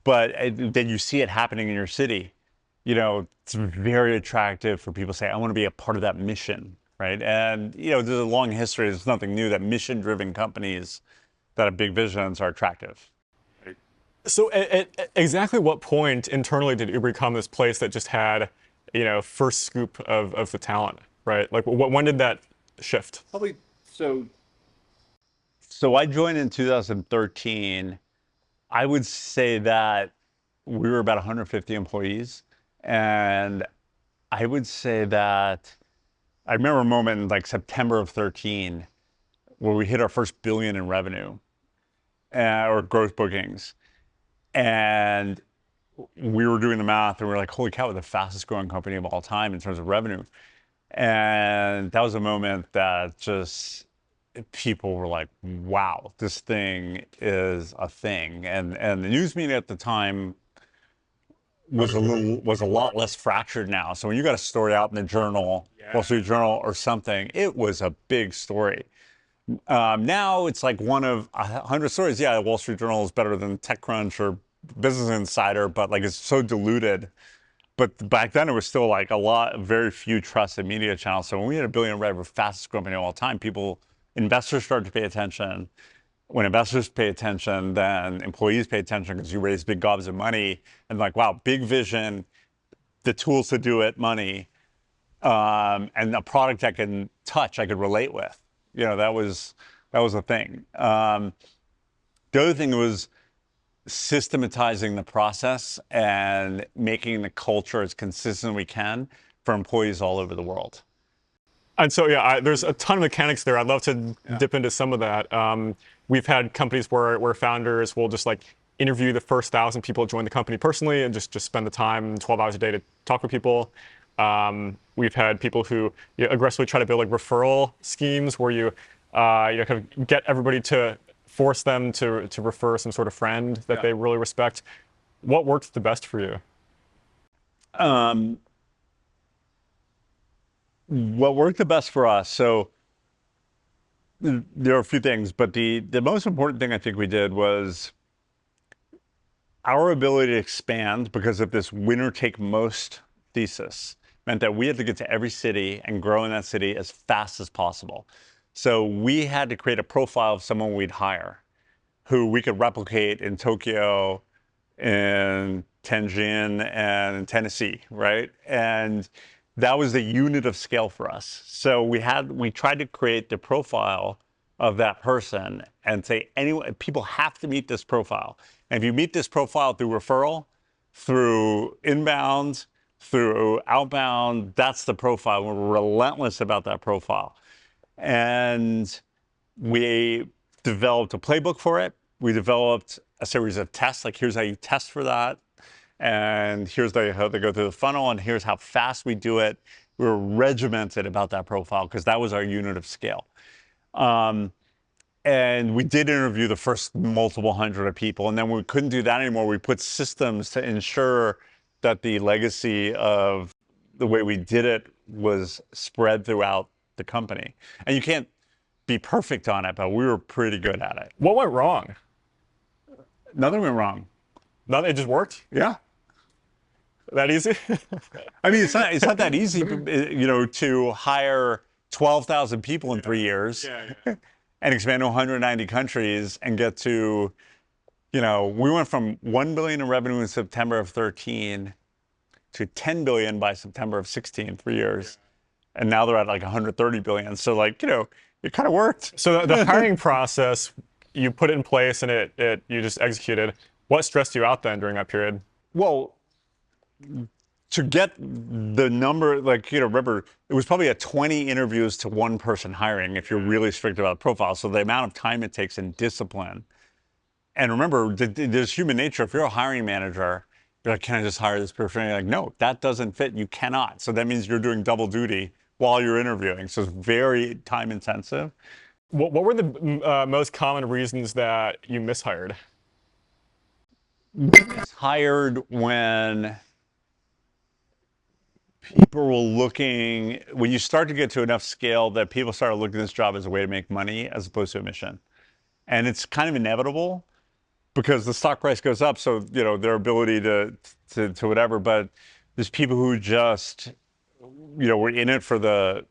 but then you see it happening in your city. It's very attractive for people to say, I want to be a part of that mission, right? And, there's a long history. There's nothing new that mission-driven companies that have big visions are attractive. So at exactly what point internally did Uber become this place that just had, first scoop of the talent, right? Like, when did that shift? Probably So I joined in 2013. I would say that we were about 150 employees. And I would say that I remember a moment in like September of 13 where we hit our first $1 billion in revenue or gross bookings. And we were doing the math and we were like, holy cow, we're the fastest growing company of all time in terms of revenue. And that was a moment that just people were like, wow, this thing is a thing. And the news media at the time was a lot less fractured now. So when you got a story out in the Journal, Wall Street Journal or something, it was a big story. Now it's like one of 100 stories. Yeah, Wall Street Journal is better than TechCrunch or Business Insider, but like it's so diluted. But back then it was still like very few trusted media channels. So when we had 1 billion revenue, fastest company of all time, investors started to pay attention. When investors pay attention, then employees pay attention because you raise big gobs of money and like, wow, big vision, the tools to do it, money, and a product I can touch, I could relate with. That was a thing. The other thing was systematizing the process and making the culture as consistent as we can for employees all over the world. And so, yeah, there's a ton of mechanics there. I'd love to dip into some of that. We've had companies where founders will just like interview the first 1,000 people that join the company personally and just spend the time 12 hours a day to talk with people. We've had people who aggressively try to build like referral schemes where you kind of get everybody to force them to refer some sort of friend that they really respect. What works the best for you? What worked the best for us, so there are a few things, but the most important thing I think we did was our ability to expand because of this winner take most thesis meant that we had to get to every city and grow in that city as fast as possible. So we had to create a profile of someone we'd hire who we could replicate in Tokyo, in Tianjin, and in Tennessee, right? And that was the unit of scale for us. So we tried to create the profile of that person and say, anyway, people have to meet this profile. And if you meet this profile through referral, through inbound, through outbound, that's the profile. We're relentless about that profile. And we developed a playbook for it. We developed a series of tests, like here's how you test for that. And here's how they go through the funnel, and here's how fast we do it. We were regimented about that profile because that was our unit of scale. And we did interview the first multiple hundred of people. And then when we couldn't do that anymore, we put systems to ensure that the legacy of the way we did it was spread throughout the company. And you can't be perfect on it, but we were pretty good at it. What went wrong? Nothing went wrong. Nothing, it just worked? Yeah. That easy? I mean, it's not that easy, to hire 12,000 people in 3 years and expand to 190 countries and get to, we went from 1 billion in revenue in September of 13 to 10 billion by September of 16, 3 years. And now they're at like 130 billion. So like, it kind of worked. So the hiring process, you put it in place and you just executed. What stressed you out then during that period? Well, to get the number, remember, it was probably 20 interviews to one person hiring if you're really strict about the profile. So the amount of time it takes and discipline. And remember, there's human nature. If you're a hiring manager, you're like, can I just hire this person? And you're like, no, that doesn't fit. You cannot. So that means you're doing double duty while you're interviewing. So it's very time intensive. What were the most common reasons that you mishired? Hired when people were looking, when you start to get to enough scale that people started looking at this job as a way to make money as opposed to a mission. And it's kind of inevitable because the stock price goes up. So, their ability to whatever, but there's people who just, were in it for the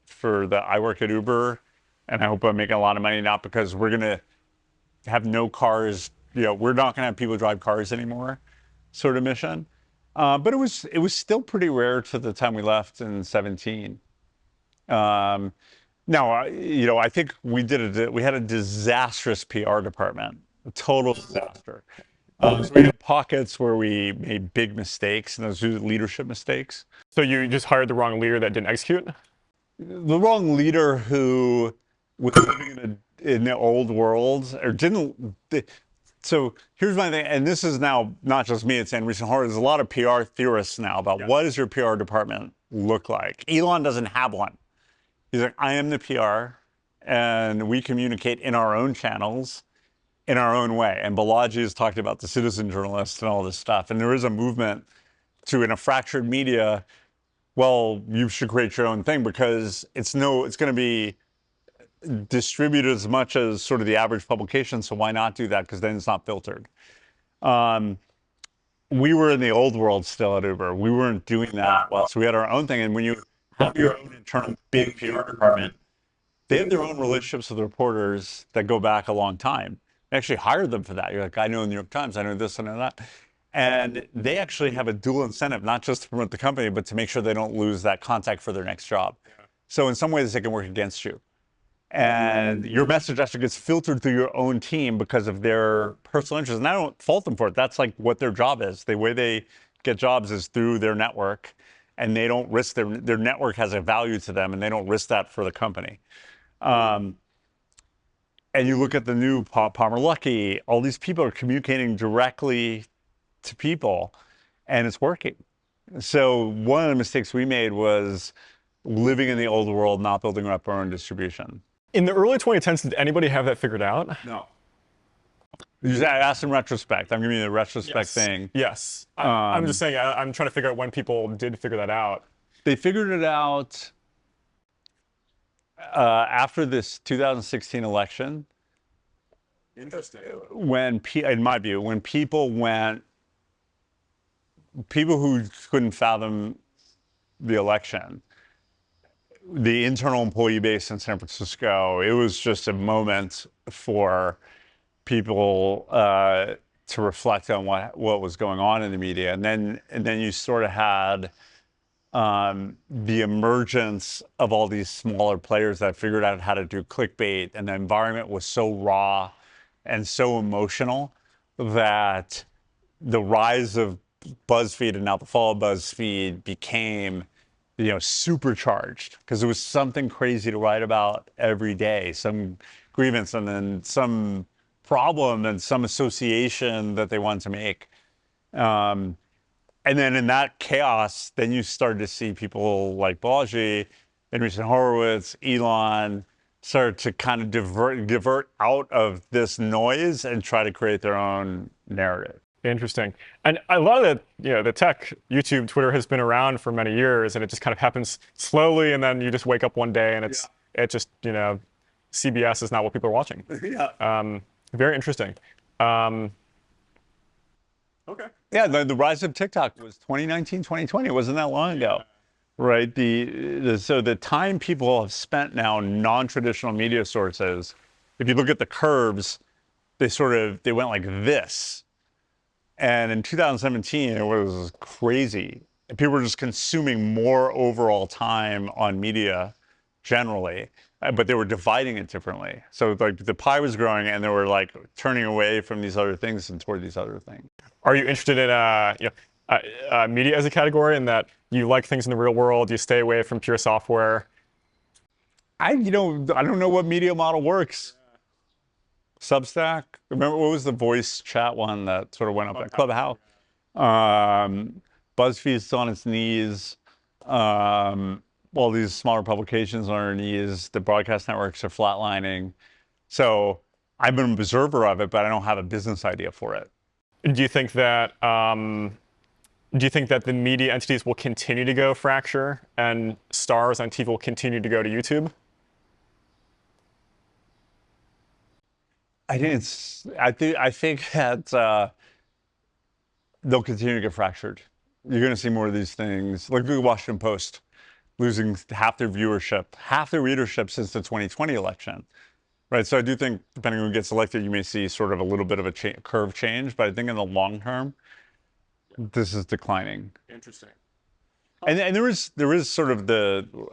I work at Uber and I hope I'm making a lot of money, not because we're going to have no cars, we're not going to have people drive cars anymore sort of mission. But it was still pretty rare to the time we left in 17. Now, I think we had a disastrous PR department, a total disaster. So we had pockets where we made big mistakes, and those were leadership mistakes. So you just hired the wrong leader that didn't execute? The wrong leader who was living in the old world or didn't. So here's my thing, and this is now not just me, it's in recent horror. There's a lot of PR theorists now about what does your PR department look like. Elon doesn't have one. He's like, I am the PR. and we communicate in our own channels in our own way. And Balaji has talked about the citizen journalist and all this stuff. And there is a movement to, in a fractured media, well, you should create your own thing because it's going to be distributed as much as sort of the average publication. So why not do that? Because then it's not filtered. We were in the old world still at Uber. We weren't doing that well. So we had our own thing. And when you have your own internal big PR department, they have their own relationships with reporters that go back a long time. They actually hired them for that. You're like, I know the New York Times, I know this, I know that. And they actually have a dual incentive, not just to promote the company, but to make sure they don't lose that contact for their next job. Yeah. So in some ways, they can work against you. And your message actually gets filtered through your own team because of their personal interests. And I don't fault them for it. That's like what their job is. The way they get jobs is through their network, and they don't risk their network has a value to them, and they don't risk that for the company. And you look at the new Palmer Luckey, all these people are communicating directly to people, and it's working. So one of the mistakes we made was living in the old world, not building up our own distribution. In the early 2010s, did anybody have that figured out? No. I asked in retrospect. I'm giving you the retrospect thing. Yes. I'm just saying, I'm trying to figure out when people did figure that out. They figured it out after this 2016 election. Interesting. In my view, when people who couldn't fathom the election, the internal employee base in San Francisco, it was just a moment for people to reflect on what was going on in the media. And then you sort of had the emergence of all these smaller players that figured out how to do clickbait, and the environment was so raw and so emotional that the rise of BuzzFeed and now the fall of BuzzFeed became, supercharged because it was something crazy to write about every day, some grievance and then some problem and some association that they wanted to make. And then in that chaos, then you started to see people like Balaji, Andreessen Horowitz, Elon start to kind of divert out of this noise and try to create their own narrative. Interesting. And a lot of the tech, YouTube, Twitter has been around for many years, and it just kind of happens slowly, and then you just wake up one day and it just, CBS is not what people are watching. Yeah. Very interesting. Okay. Yeah, the rise of TikTok was 2019, 2020. It wasn't that long ago, right? So the time people have spent now on non-traditional media sources, if you look at the curves, they went like this. And in 2017, it was crazy. People were just consuming more overall time on media generally, but they were dividing it differently. So like the pie was growing, and they were like turning away from these other things and toward these other things. Are you interested in media as a category, in that you like things in the real world, you stay away from pure software? I don't know what media model works. Substack. Remember what was the voice chat one that sort of went up at Clubhouse? BuzzFeed's on its knees. All these smaller publications are on their knees. The broadcast networks are flatlining. So I'm an observer of it, but I don't have a business idea for it. Do you think that the media entities will continue to go fracture, and stars on TV will continue to go to YouTube? I think that they'll continue to get fractured. You're going to see more of these things. Like the Washington Post losing half their viewership, half their readership since the 2020 election, right? So I do think, depending on who gets elected, you may see sort of a little bit of a curve change. But I think in the long term, this is declining. Interesting. And there is sort of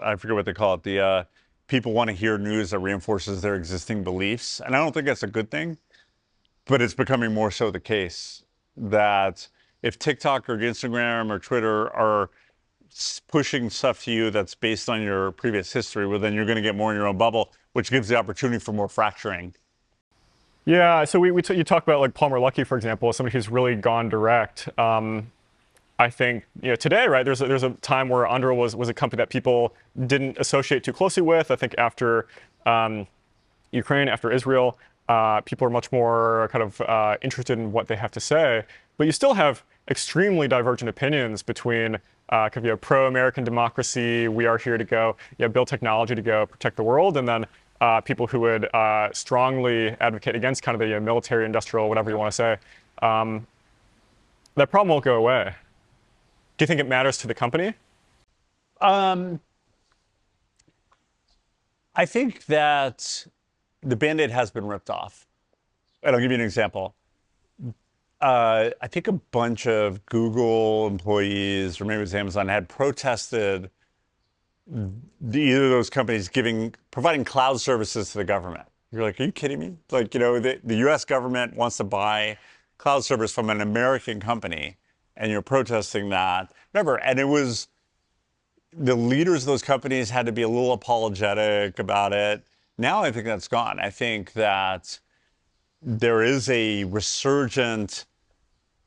I forget what they call it, the people want to hear news that reinforces their existing beliefs. And I don't think that's a good thing, but it's becoming more so the case that if TikTok or Instagram or Twitter are pushing stuff to you that's based on your previous history, well, then you're going to get more in your own bubble, which gives the opportunity for more fracturing. Yeah, so you talk about like Palmer Luckey, for example, somebody who's really gone direct. I think today, right? There's a time where Under was a company that people didn't associate too closely with. I think after Ukraine, after Israel. People are much more kind of interested in what they have to say, but you still have extremely divergent opinions between kind of, pro-American democracy, we are here to go, build technology to go protect the world, and then people who would strongly advocate against kind of the military, industrial, whatever you want to say. Um, that problem won't go away. Do you think it matters to the company? Um, I think that the Band-Aid has been ripped off. And I'll give you an example. I think a bunch of Google employees, or maybe it was Amazon, had protested either of those companies providing cloud services to the government. You're like, are you kidding me? Like, the US government wants to buy cloud service from an American company, and you're protesting that. Remember, and it was the leaders of those companies had to be a little apologetic about it. Now I think that's gone. I think that there is a resurgent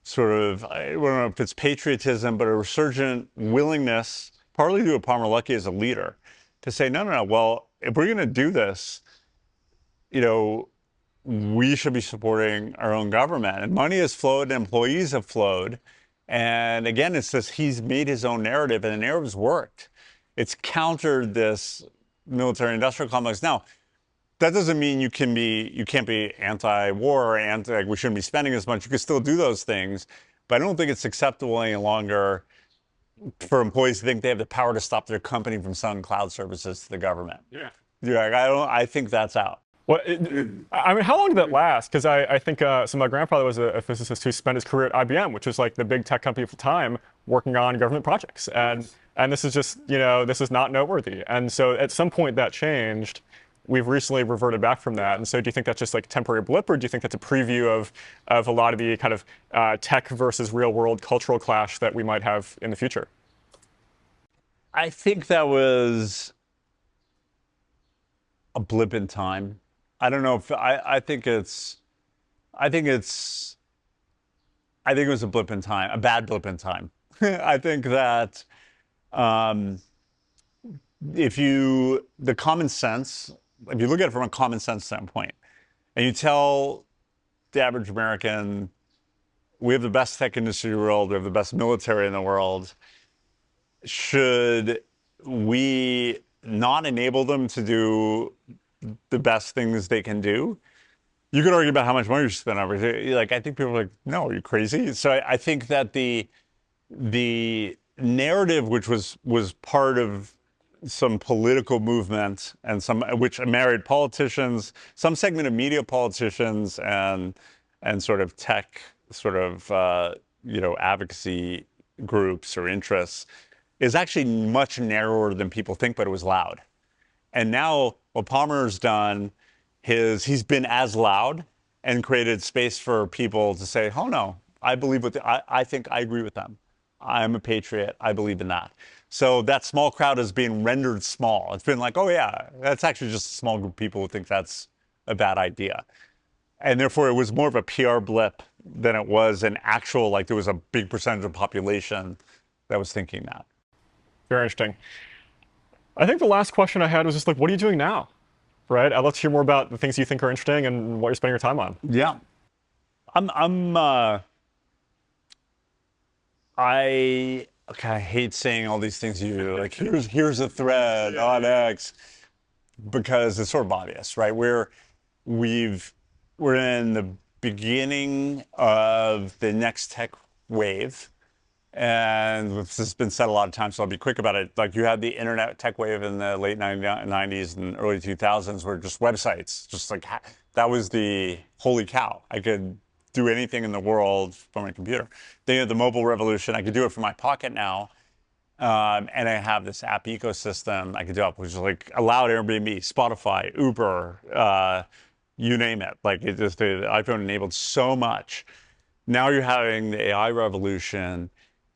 sort of, I don't know if it's patriotism, but a resurgent willingness, partly due to Palmer Luckey as a leader, to say, no, no, no, well, if we're going to do this, we should be supporting our own government. And money has flowed, and employees have flowed. And again, it's this, he's made his own narrative, and the narrative's worked. It's countered this military-industrial complex. Now, that doesn't mean you can't be anti-war or we shouldn't be spending as much. You can still do those things, but I don't think it's acceptable any longer for employees to think they have the power to stop their company from selling cloud services to the government. Yeah, I think that's out. Well, I mean, how long did that last? Because I think so. My grandfather was a physicist who spent his career at IBM, which was like the big tech company of the time, working on government projects. And this is just, this is not noteworthy. And so at some point that changed. We've recently reverted back from that. And so do you think that's just like a temporary blip, or do you think that's a preview of a lot of the kind of tech versus real world cultural clash that we might have in the future? I think that was a blip in time. I don't know if I think it was a blip in time, a bad blip in time. I think that the common sense, if you look at it from a common sense standpoint, and you tell the average American, we have the best tech industry in the world, we have the best military in the world, should we not enable them to do the best things they can do? You could argue about how much money you should spend on it. Like, I think people are like, no, are you crazy? So I think that the narrative, which was part of some political movement and which married politicians, some segment of media politicians, and sort of tech advocacy groups or interests, is actually much narrower than people think, but it was loud. And now what Palmer's done is he's been as loud and created space for people to say, oh no, I believe I think I agree with them. I'm a patriot. I believe in that. So that small crowd is being rendered small. It's been like, oh yeah, that's actually just a small group of people who think that's a bad idea. And therefore it was more of a PR blip than it was an actual, like there was a big percentage of the population that was thinking that. Very interesting. I think the last question I had was just like, what are you doing now? Right? I'd love to hear more about the things you think are interesting and what you're spending your time on. Yeah. I hate saying all these things you do, like here's a thread on X, because it's sort of obvious, right? We're in the beginning of the next tech wave. And this has been said a lot of times, so I'll be quick about it. Like, you had the internet tech wave in the late 90s and early 2000s, where just websites, just like that was the holy cow. I could do anything in the world from my computer. Then you had the mobile revolution. I could do it from my pocket now. And I have this app ecosystem I could do, which is like allowed Airbnb, Spotify, Uber, you name it. Like, the iPhone enabled so much. Now you're having the AI revolution.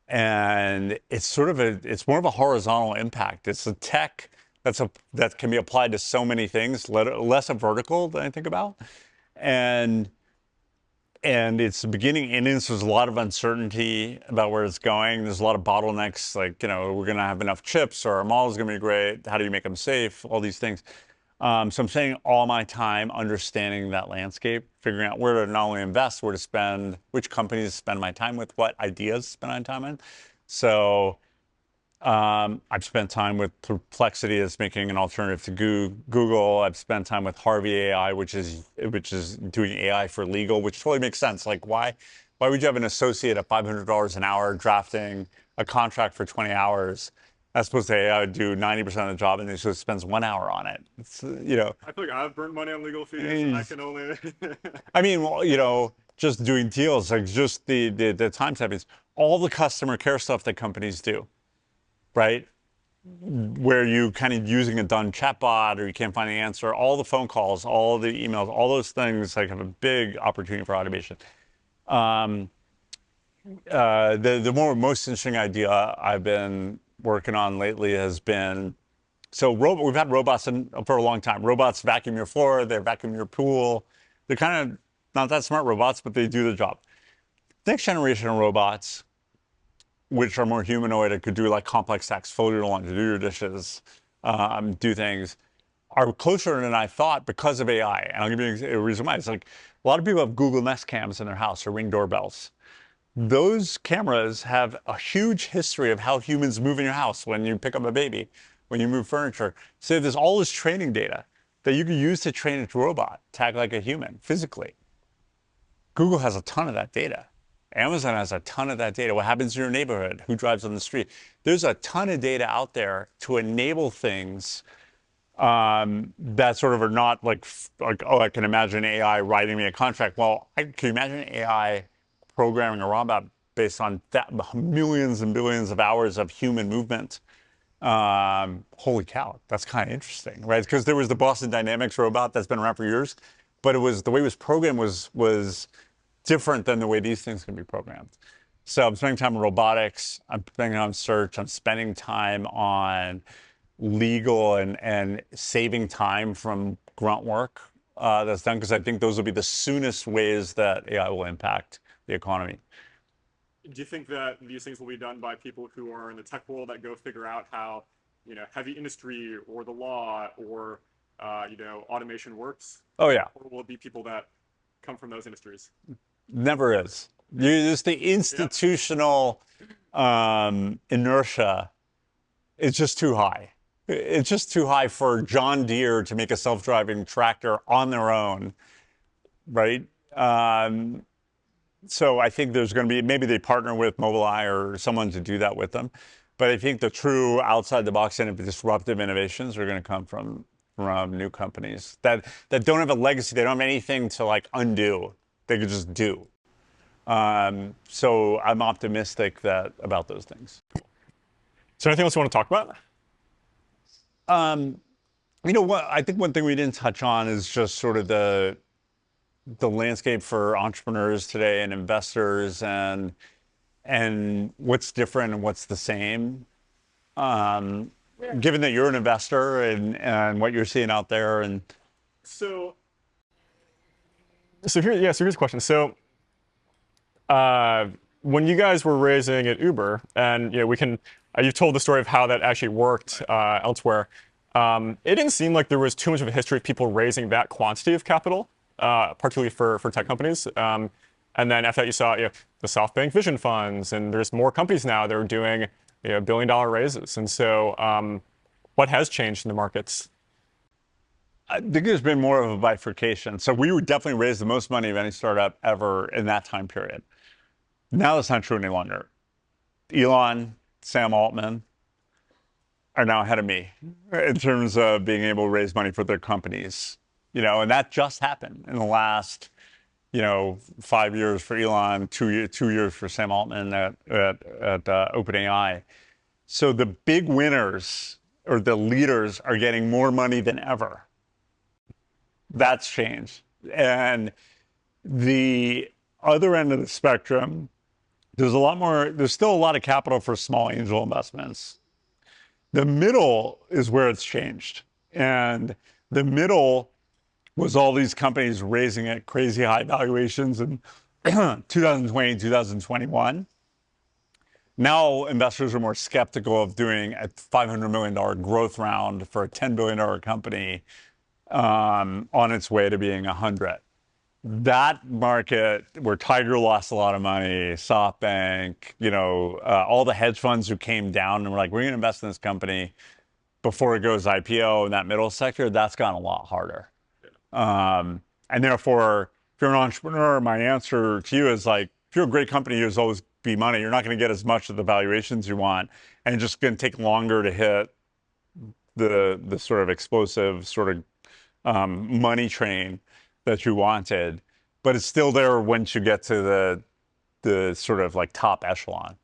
And it's it's more of a horizontal impact. It's a tech that can be applied to so many things, less a vertical than I think about. And it's the beginning innings. There's a lot of uncertainty about where it's going. There's a lot of bottlenecks, like, we're going to have enough chips, or our model is going to be great. How do you make them safe? All these things. So I'm spending all my time understanding that landscape, figuring out where to not only invest, where to spend, which companies to spend my time with, what ideas to spend my time in. So I've spent time with Perplexity as making an alternative to Google. I've spent time with Harvey AI, which is doing AI for legal, which totally makes sense. Like why would you have an associate at $500 an hour drafting a contract for 20 hours? As opposed to AI would do 90% of the job and they just spends 1 hour on it. It's, I feel like I've burnt money on legal fees. I eh, can only. I mean, well, just doing deals, like just the time savings, all the customer care stuff that companies do, right? Where you kind of using a done chatbot or you can't find the answer, all the phone calls, all the emails, all those things like have a big opportunity for automation. Um, the most interesting idea I've been working on lately has been we've had robots for a long time. Robots vacuum your floor, they vacuum your pool. They're kind of not that smart robots, but they do the job. Next generation of robots, which are more humanoid and could do like complex tasks, fold your laundry, do your dishes, do things, are closer than I thought because of AI. And I'll give you a reason why. It's like a lot of people have Google Nest cams in their house or Ring doorbells. Those cameras have a huge history of how humans move in your house when you pick up a baby, when you move furniture. So there's all this training data that you can use to train a robot to act like a human physically. Google has a ton of that data. Amazon has a ton of that data. What happens in your neighborhood? Who drives on the street? There's a ton of data out there to enable things that sort of are not like, oh, I can imagine AI writing me a contract. Well, can you imagine AI programming a robot based on that millions and billions of hours of human movement? Holy cow, that's kind of interesting, right? Because there was the Boston Dynamics robot that's been around for years, but it was the way it was programmed was different than the way these things can be programmed. So I'm spending time on robotics. I'm spending on search. I'm spending time on legal and saving time from grunt work that's done because I think those will be the soonest ways that AI will impact the economy. Do you think that these things will be done by people who are in the tech world that go figure out how, heavy industry or the law or, automation works? Oh yeah, Or will it be people that come from those industries? never is. Just the institutional inertia is just too high. It's just too high for John Deere to make a self-driving tractor on their own, right? So I think there's going to be, maybe they partner with Mobileye or someone to do that with them. But I think the true outside the box and disruptive innovations are going to come from new companies that don't have a legacy. They don't have anything to like undo. They could just do. So I'm optimistic about those things. Is there anything else you want to talk about? What I think one thing we didn't touch on is just sort of the landscape for entrepreneurs today and investors and what's different and what's the same. Given that you're an investor and what you're seeing out there and So here's a question. So when you guys were raising at Uber, and you've told the story of how that actually worked elsewhere. It didn't seem like there was too much of a history of people raising that quantity of capital, particularly for tech companies. And then after that, you saw the SoftBank Vision funds, and there's more companies now that are doing billion-dollar raises. And so, what has changed in the markets? I think there's been more of a bifurcation. So we would definitely raise the most money of any startup ever in that time period. Now that's not true any longer. Elon, Sam Altman are now ahead of me in terms of being able to raise money for their companies. And that just happened in the last 5 years for Elon, 2 years for Sam Altman at OpenAI. So the big winners or the leaders are getting more money than ever. That's changed. And the other end of the spectrum, there's still a lot of capital for small angel investments. The middle is where it's changed. And the middle was all these companies raising at crazy high valuations in 2020, 2021. Now investors are more skeptical of doing a $500 million growth round for a $10 billion company on its way to being 100. That market where Tiger lost a lot of money, SoftBank, all the hedge funds who came down and were like, we're going to invest in this company before it goes IPO in that middle sector, that's gotten a lot harder. And therefore, if you're an entrepreneur, my answer to you is like, if you're a great company, there's always be money. You're not going to get as much of the valuations you want, and it's just going to take longer to hit the sort of explosive sort of money train that you wanted. But it's still there once you get to the sort of like top echelon.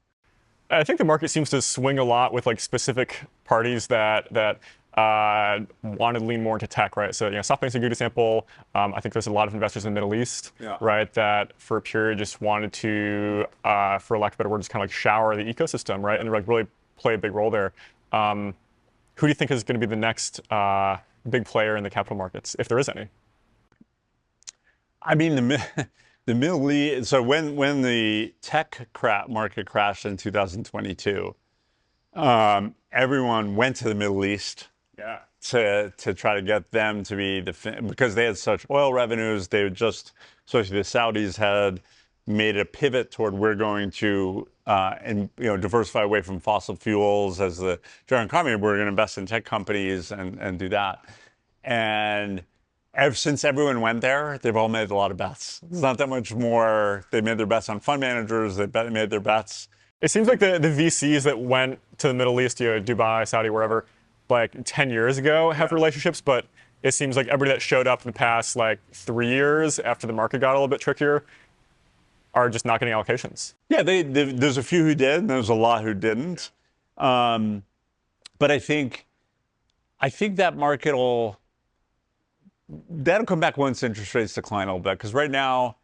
I think the market seems to swing a lot with like specific parties that want to lean more into tech, right? So SoftBank's a good example. I think there's a lot of investors in the Middle East, right, that for a period just wanted to, for lack of a better word, just kind of like shower the ecosystem, right, and like really play a big role there. Who do you think is going to be the next big player in the capital markets, if there is any? I mean, the Middle East. So when the tech market crashed in 2022, everyone went to the Middle East to try to get them to be because they had such oil revenues. They would just, especially the Saudis, had made a pivot toward we're going to diversify away from fossil fuels as the general economy. We're going to invest in tech companies and do that. And ever since everyone went there, they've all made a lot of bets. It's not that much more. They made their bets on fund managers. They made their bets. It seems like the VCs that went to the Middle East, Dubai, Saudi, wherever, like 10 years ago have relationships, but it seems like everybody that showed up in the past like 3 years after the market got a little bit trickier are just not getting allocations. Yeah, there's a few who did, and there's a lot who didn't. But I think that market that'll come back once interest rates decline a little bit, because right now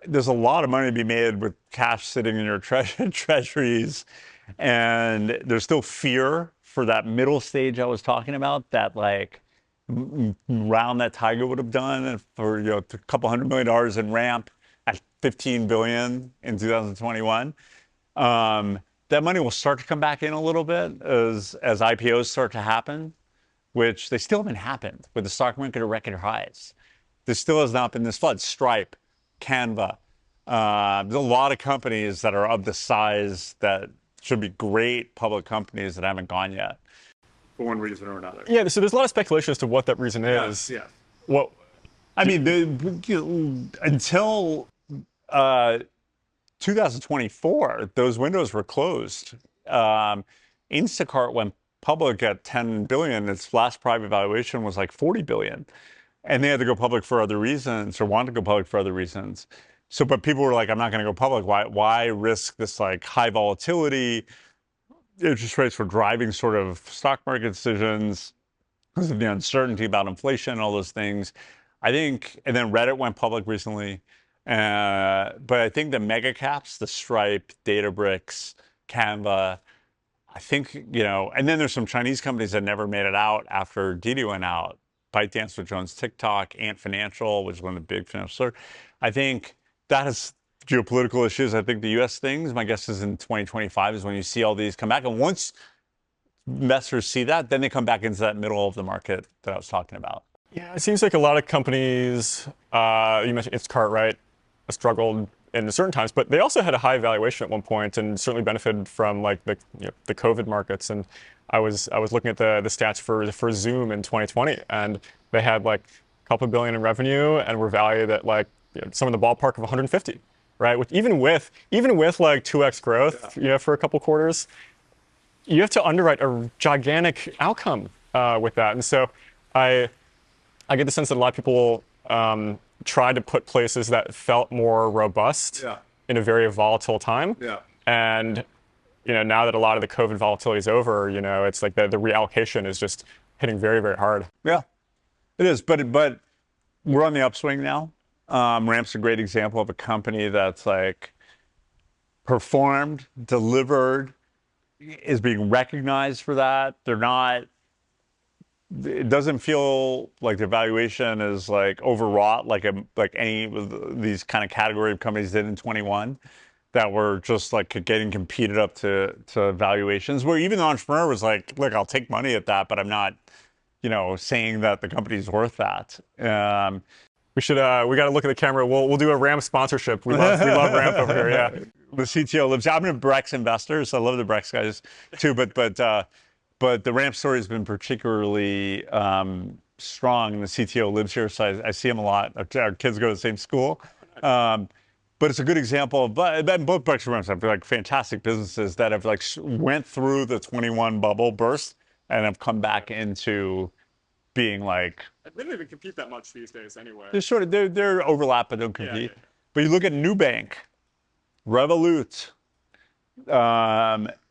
there's a lot of money to be made with cash sitting in your treasuries, and there's still fear for that middle stage I was talking about, that like round that Tiger would have done for a couple $100 million in ramp at 15 billion in 2021. That money will start to come back in a little bit as IPOs start to happen, which they still haven't happened with the stock market at record highs. There still has not been this flood. Stripe, Canva. There's a lot of companies that are of the size that should be great public companies that haven't gone yet, for one reason or another. Yeah, so there's a lot of speculation as to what that reason is. Yeah. What? I mean, until 2024, those windows were closed. Instacart went public at 10 billion. Its last private valuation was like 40 billion. And they had to go public for other reasons, or wanted to go public for other reasons. So, but people were like, I'm not going to go public. Why risk this like high volatility? Interest rates were driving sort of stock market decisions because of the uncertainty about inflation, all those things. I think, and then Reddit went public recently. But I think the mega caps, the Stripe, Databricks, Canva, I think, and then there's some Chinese companies that never made it out after Didi went out. ByteDance with Jones, TikTok, Ant Financial, which is one of the big financial. I think that has geopolitical issues. I think the U.S. things, my guess is in 2025 is when you see all these come back. And once investors see that, then they come back into that middle of the market that I was talking about. Yeah, it seems like a lot of companies, you mentioned Instacart, right, struggled in certain times, but they also had a high valuation at one point and certainly benefited from like the COVID markets. And I was looking at the stats for Zoom in 2020, and they had like a couple billion in revenue and were valued at like some in the ballpark of 150, right? Even with like 2x growth, for a couple quarters, you have to underwrite a gigantic outcome with that. And so I get the sense that a lot of people tried to put places that felt more robust in a very volatile time. And now that a lot of the COVID volatility is over, it's like the reallocation is just hitting very, very hard. Yeah, it is. But we're on the upswing now. Ramp's a great example of a company that's like performed, delivered, is being recognized for that. It doesn't feel like the valuation is like overwrought like any of these kind of category of companies did in 21 that were just like getting competed up to valuations where even the entrepreneur was like, look, I'll take money at that, but I'm not saying that the company's worth that. We got to look at the camera. We'll do a Ramp sponsorship. We love Ramp over here. Yeah. The CTO lives. I'm a Brex investor, so I love the Brex guys too. But the Ramp story has been particularly strong. The CTO lives here, so I see him a lot. Our kids go to the same school. But it's a good example of, both Brex and Ramp have like fantastic businesses that have like went through the 21 bubble burst and have come back into being like. They don't even compete that much these days anyway. They're overlap, but don't compete. Yeah. But you look at Nubank, Revolut,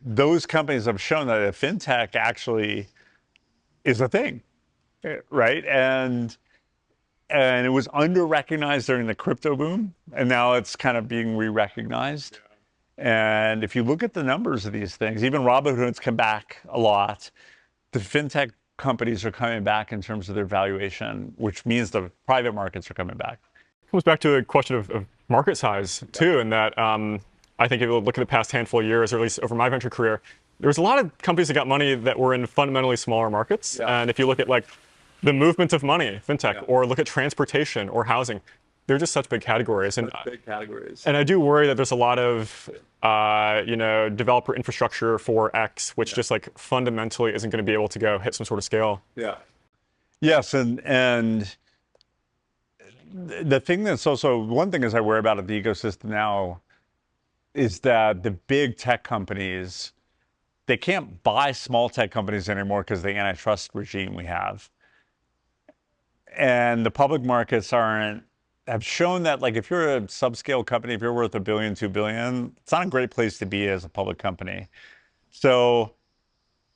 those companies have shown that a fintech actually is a thing, right? And it was under-recognized during the crypto boom, and now it's kind of being re-recognized. Yeah. And if you look at the numbers of these things, even Robinhood's come back a lot. The fintech companies are coming back in terms of their valuation, which means the private markets are coming back. It comes back to a question of market size too, and that I think if you look at the past handful of years, or at least over my venture career, there was a lot of companies that got money that were in fundamentally smaller markets. Yeah. And if you look at like the movement of money, fintech, yeah, or look at transportation or housing, they're just such big categories. And I do worry that there's a lot of developer infrastructure for X, which just like fundamentally isn't going to be able to go hit some sort of scale. Yeah. Yes, and the thing that's also one thing is I worry about at the ecosystem now is that the big tech companies, they can't buy small tech companies anymore because of the antitrust regime we have. And the public markets have shown that, like, if you're a subscale company, if you're worth $1 billion, $2 billion, it's not a great place to be as a public company. So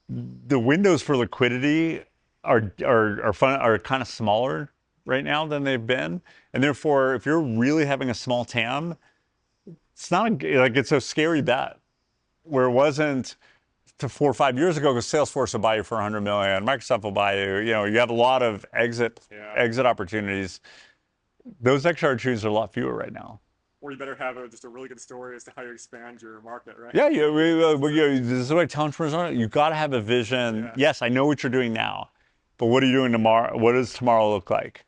the windows for liquidity are kind of smaller right now than they've been. And therefore, if you're really having a small TAM, it's a scary bet. Where it wasn't to 4 or 5 years ago, because Salesforce will buy you for $100 million, Microsoft will buy you. You have a lot of exit opportunities. Those exit opportunities are a lot fewer right now. Or you better have just a really good story as to how you expand your market, right? Yeah, this is what I tell entrepreneurs. You've got to have a vision. Yeah. Yes, I know what you're doing now, but what are you doing tomorrow? What does tomorrow look like?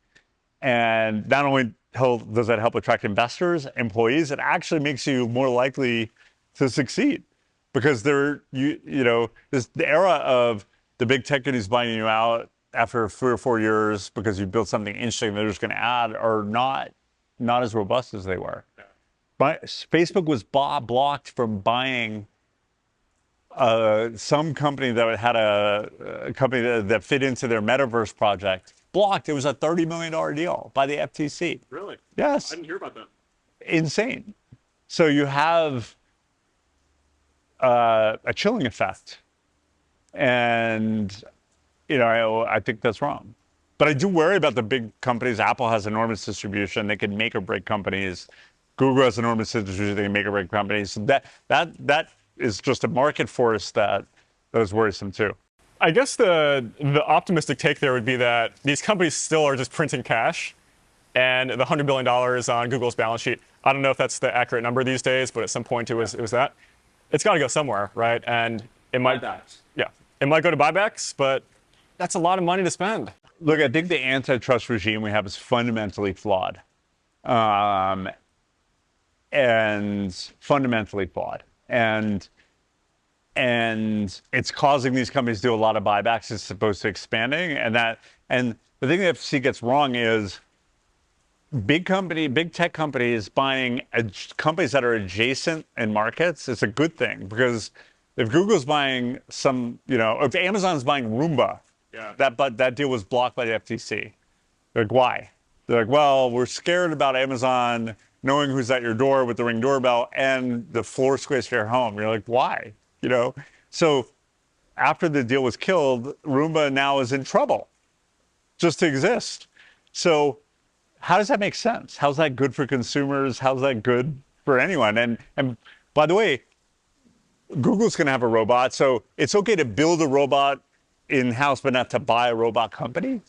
And not only does that help attract investors, employees, it actually makes you more likely to succeed. Because the era of the big tech companies buying you out after 3 or 4 years because you built something interesting they're just going to add are not as robust as they were. Yeah. But Facebook was blocked from buying some company that had a company that fit into their metaverse project. Blocked. It was a $30 million deal by the FTC. Really? Yes. I didn't hear about that. Insane. So you have a chilling effect, and I think that's wrong. But I do worry about the big companies. Apple has enormous distribution; they can make or break companies. Google has enormous distribution; they can make or break companies. So that is just a market force that is worrisome too. I guess the optimistic take there would be that these companies still are just printing cash, and the $100 billion on Google's balance sheet. I don't know if that's the accurate number these days, but at some point it was that. It's got to go somewhere, right? And it might, it might go to buybacks, but that's a lot of money to spend. Look, I think the antitrust regime we have is fundamentally flawed, and it's causing these companies to do a lot of buybacks as opposed to expanding. And the thing the FTC gets wrong is big tech companies buying companies that are adjacent in markets is a good thing, because if Google's buying if Amazon's buying Roomba, that deal was blocked by the FTC. They're like, why? They're like, well, we're scared about Amazon knowing who's at your door with the Ring doorbell and the floor space for your home. You're like, why? So after the deal was killed, Roomba now is in trouble just to exist. So how does that make sense? How's that good for consumers? How's that good for anyone? And by the way, Google's going to have a robot, so it's okay to build a robot in-house, but not to buy a robot company.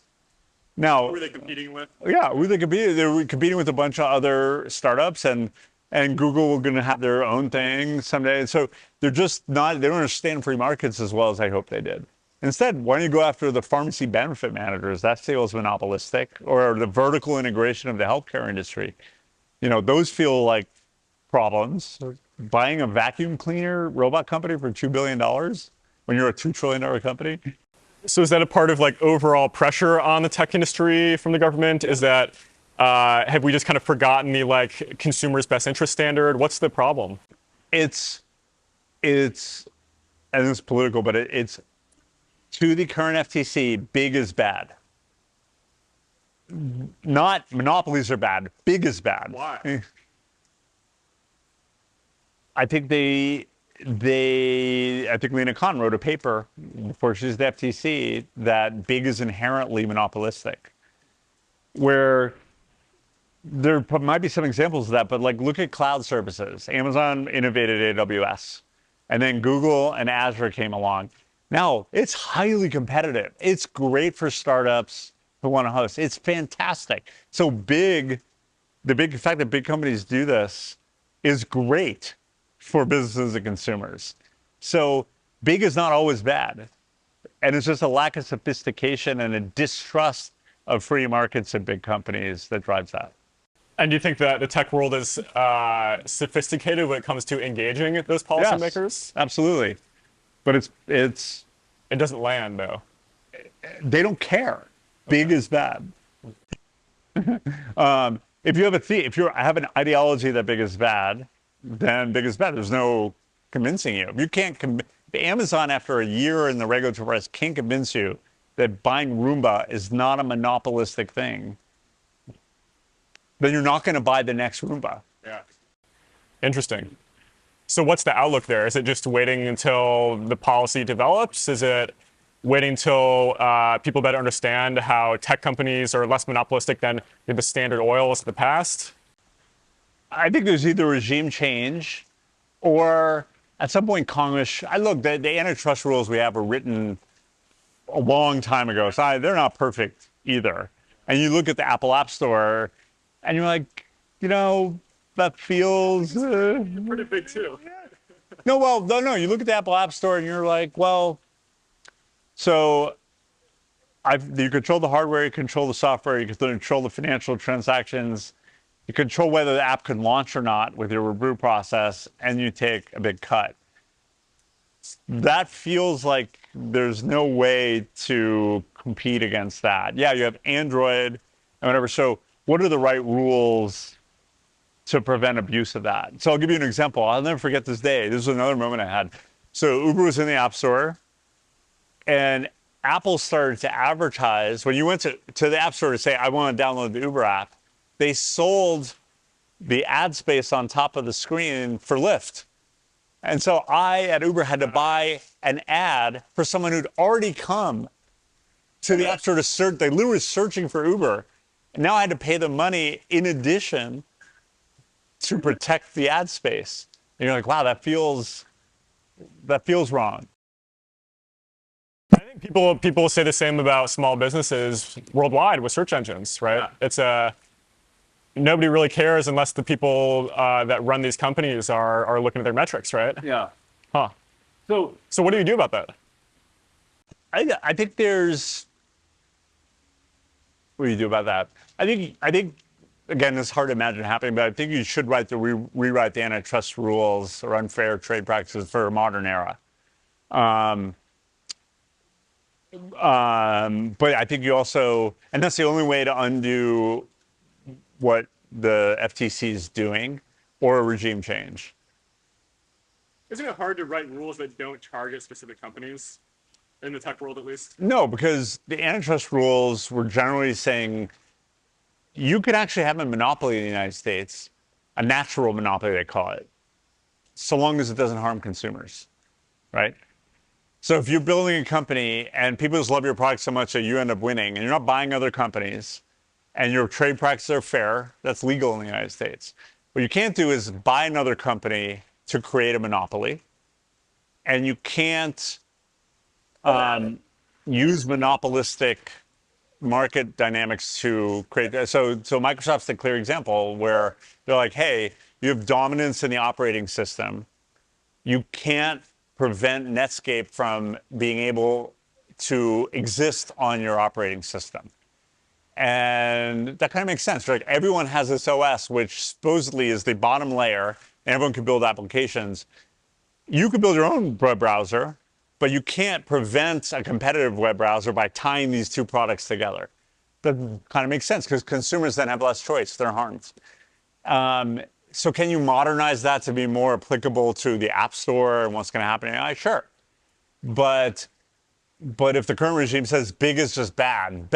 Now, who are they competing with? Yeah, who are they competing? They're competing with a bunch of other startups, and Google are going to have their own thing someday. And so they're just not. They don't understand free markets as well as I hope they did. Instead, why don't you go after the pharmacy benefit managers? That feels monopolistic, or the vertical integration of the healthcare industry. Those feel like problems. Buying a vacuum cleaner robot company for $2 billion when you're a $2 trillion company. So is that a part of like overall pressure on the tech industry from the government? Is that have we just kind of forgotten the like consumer's best interest standard? What's the problem? It's and it's political, but it's to the current FTC, big is bad. Not monopolies are bad. Big is bad. Why? I think I think Lena Khan wrote a paper before she was the FTC that big is inherently monopolistic, where there might be some examples of that, but like look at cloud services. Amazon innovated AWS, and then Google and Azure came along. Now it's highly competitive. It's great for startups who want to host. It's fantastic. So the fact that big companies do this is great for businesses and consumers. So big is not always bad. And it's just a lack of sophistication and a distrust of free markets and big companies that drives that. And do you think that the tech world is sophisticated when it comes to engaging those policymakers? Yes, absolutely. But it doesn't land though. They don't care. Big is bad. If you have an ideology that big is bad, then big is bad. There's no convincing you. You can't Amazon, after a year in the regulatory process, can't convince you that buying Roomba is not a monopolistic thing. Then you're not going to buy the next Roomba. Yeah. Interesting. So what's the outlook there? Is it just waiting until the policy develops? Is it waiting until people better understand how tech companies are less monopolistic than the Standard Oils of the past? I think there's either regime change or at some point Congress. The antitrust rules we have were written a long time ago, so they're not perfect either. And you look at the Apple App Store and you're like, that feels Pretty big too. No. You look at the Apple App Store and you're like, well, so you control the hardware, you control the software, you control the financial transactions, you control whether the app can launch or not with your reboot process, and you take a big cut. That feels like there's no way to compete against that. Yeah, you have Android and whatever. So what are the right rules to prevent abuse of that? So I'll give you an example. I'll never forget this day. This was another moment I had. So Uber was in the App Store, and Apple started to advertise. When you went to the App Store to say, I want to download the Uber app, they sold the ad space on top of the screen for Lyft. And so I, at Uber, had to buy an ad for someone who'd already come to the App Store to search. They literally were searching for Uber. And now I had to pay them money in addition to protect the ad space. And you're like, wow, that feels wrong. I think people say the same about small businesses worldwide with search engines, right? Yeah. It's nobody really cares unless the people that run these companies are looking at their metrics, right? Yeah. Huh. So what do you do about that? I think there's. What do you do about that? I think again, it's hard to imagine happening, but I think you should rewrite the antitrust rules or unfair trade practices for a modern era. But I think you also, and that's the only way to undo what the FTC is doing, or a regime change. Isn't it hard to write rules that don't target specific companies, in the tech world at least? No, because the antitrust rules were generally saying you could actually have a monopoly in the United States, a natural monopoly they call it, so long as it doesn't harm consumers, right? So if you're building a company and people just love your product so much that you end up winning and you're not buying other companies and your trade practices are fair, that's legal in the United States. What you can't do is buy another company to create a monopoly, and you can't use monopolistic market dynamics to create. So Microsoft's the clear example where they're like, hey, you have dominance in the operating system. You can't prevent Netscape from being able to exist on your operating system. And that kind of makes sense. Like everyone has this OS, which supposedly is the bottom layer, and everyone can build applications. You could build your own web browser, but you can't prevent a competitive web browser by tying these two products together. That kind of makes sense because consumers then have less choice. They're harmed. So can you modernize that to be more applicable to the App Store and what's going to happen in AI? Sure. But if the current regime says big is just bad,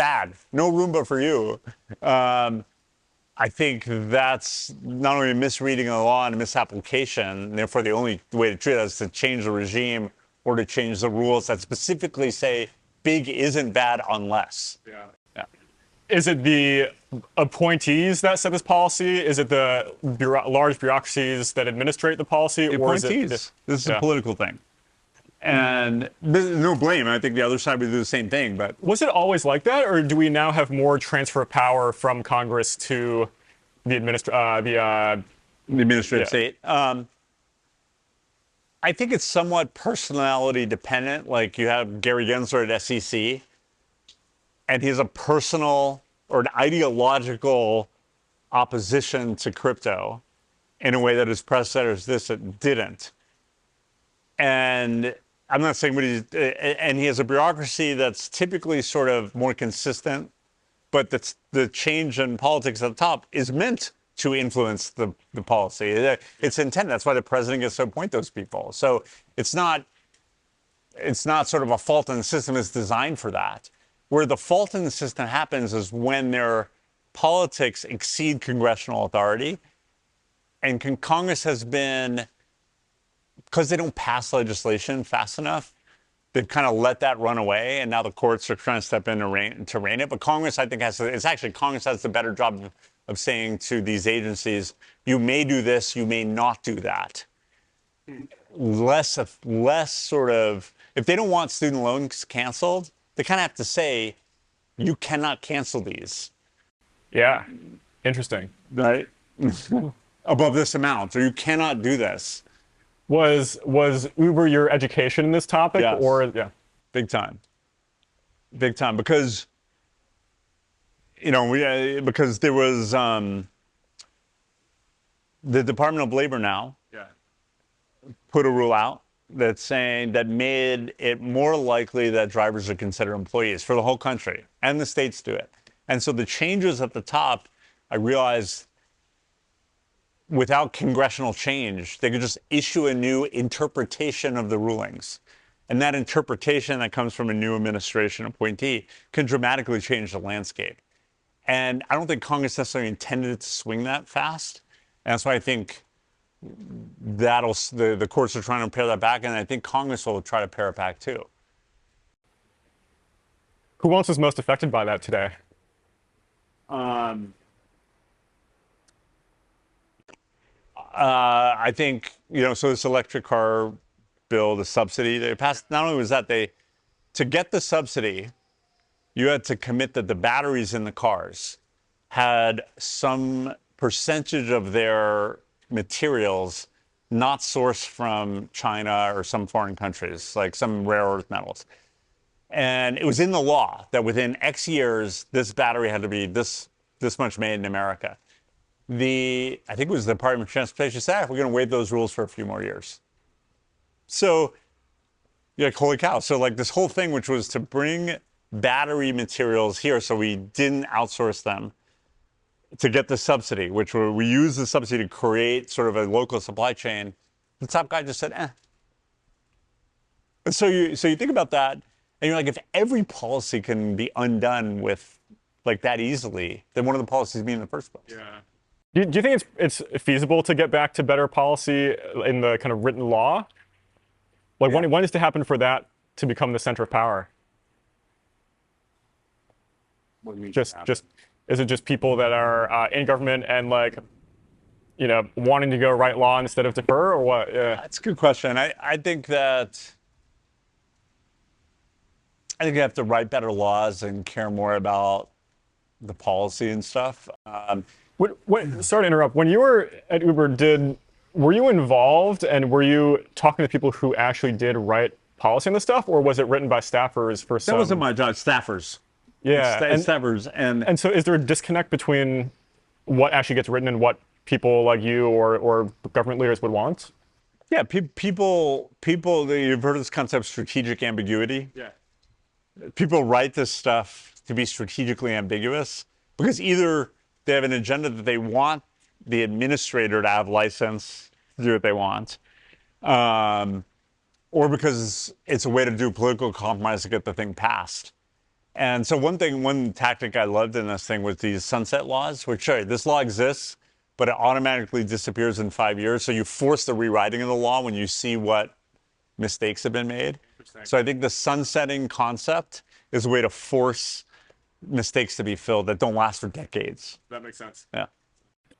no Roomba for you, I think that's not only a misreading of the law and a misapplication, and therefore the only way to treat it is to change the regime or to change the rules that specifically say big isn't bad unless. Yeah. Is it the appointees that set this policy? Is it the large bureaucracies that administrate the policy? The or is appointees. it This is a political thing. And there's no blame. I think the other side would do the same thing. But was it always like that, or do we now have more transfer of power from Congress to the administrative state? I think it's somewhat personality dependent. Like you have Gary Gensler at SEC, and he has a personal or an ideological opposition to crypto in a way that his predecessors didn't. And I'm not saying what and he has a bureaucracy that's typically sort of more consistent, but that's the change in politics at the top is meant to influence the policy. It's intended. That's why the president gets to appoint those people. So it's not sort of a fault in the system. It's designed for that. Where the fault in the system happens is when their politics exceed congressional authority. And Congress has been, because they don't pass legislation fast enough, they've kind of let that run away, and now the courts are trying to step in to rein it. But Congress, I think, Congress has the better job of saying to these agencies, you may do this, you may not do that. Less sort of, if they don't want student loans canceled, they kind of have to say, you cannot cancel these. Yeah, interesting. Right? Above this amount, or you cannot do this. Was Uber your education in this topic? Yes. Or yeah, big time, because because there was the Department of Labor now put a rule out that's saying that made it more likely that drivers are considered employees for the whole country, and the states do it. And so the changes at the top, I realized, without congressional change, they could just issue a new interpretation of the rulings. And that interpretation that comes from a new administration appointee can dramatically change the landscape. And I don't think Congress necessarily intended it to swing that fast. And that's why I think the courts are trying to pare that back, and I think Congress will try to pare it back too. Who else is most affected by that today? I think, so this electric car bill, the subsidy they passed, not only was that to get the subsidy, you had to commit that the batteries in the cars had some percentage of their materials not sourced from China or some foreign countries, like some rare earth metals. And it was in the law that within X years, this battery had to be this much made in America. I think it was the Department of Transportation said, we're going to waive those rules for a few more years. So you're like, holy cow. So like this whole thing, which was to bring battery materials here so we didn't outsource them to get the subsidy, which we use the subsidy to create sort of a local supply chain. The top guy just said, eh. And so you think about that, and you're like, if every policy can be undone with like that easily, then what are the policies be in the first place? Yeah. Do you think it's feasible to get back to better policy in the kind of written law? Like when is to happen for that to become the center of power? What do you mean? Just is it just people that are in government and like, wanting to go write law instead of defer, or what? Yeah. That's a good question. I think you have to write better laws and care more about the policy and stuff. Sorry to interrupt. When you were at Uber, were you involved and were you talking to people who actually did write policy on this stuff, or was it written by staffers for some? That wasn't my job. Staffers. Yeah, Staffers. and so is there a disconnect between what actually gets written and what people like you or government leaders would want? Yeah, people. You've heard of this concept, strategic ambiguity. Yeah. People write this stuff to be strategically ambiguous because either they have an agenda that they want the administrator to have license to do what they want, or because it's a way to do political compromise to get the thing passed. And so one tactic I loved in this thing was these sunset laws, which show you this law exists, but it automatically disappears in 5 years. So you force the rewriting of the law when you see what mistakes have been made. So I think the sunsetting concept is a way to force mistakes to be filled that don't last for decades. That makes sense. Yeah.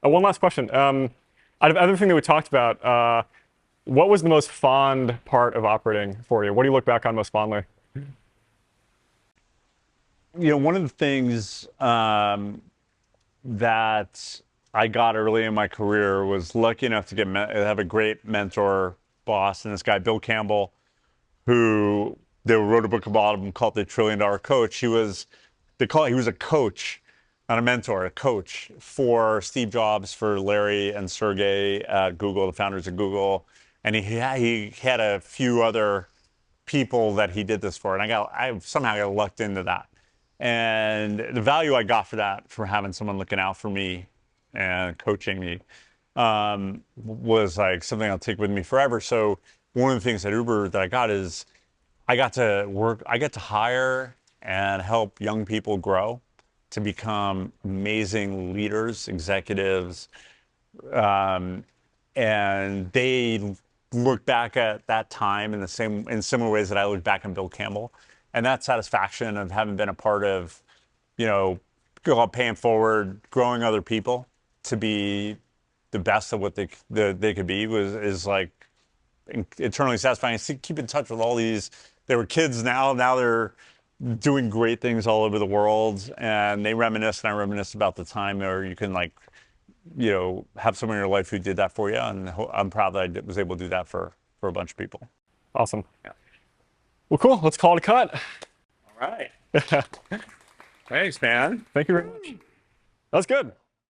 One last question. Out of everything that we talked about, what was the most fond part of operating for you? What do you look back on most fondly? One of the things that I got early in my career was lucky enough to have a great mentor boss, and this guy, Bill Campbell, who they wrote a book about him called The $1 Trillion Coach. He was a coach, not a mentor, a coach for Steve Jobs, for Larry and Sergey at Google, the founders of Google. And he had a few other people that he did this for. And I somehow got lucked into that. And the value I got for that, for having someone looking out for me and coaching me, was like something I'll take with me forever. So one of the things at Uber that I got is I get to hire and help young people grow to become amazing leaders, executives, and they look back at that time in similar ways that I look back on Bill Campbell, and that satisfaction of having been a part of, paying forward, growing other people to be the best of what they could be is like eternally satisfying. Keep in touch with all these. They were kids now they're doing great things all over the world, and they reminisce, and I reminisce about the time where you can have someone in your life who did that for you, and I'm proud that I was able to do that for a bunch of people. Awesome. Yeah. Well, cool. Let's call it a cut. All right. Thanks, man. Thank you very much. That was good.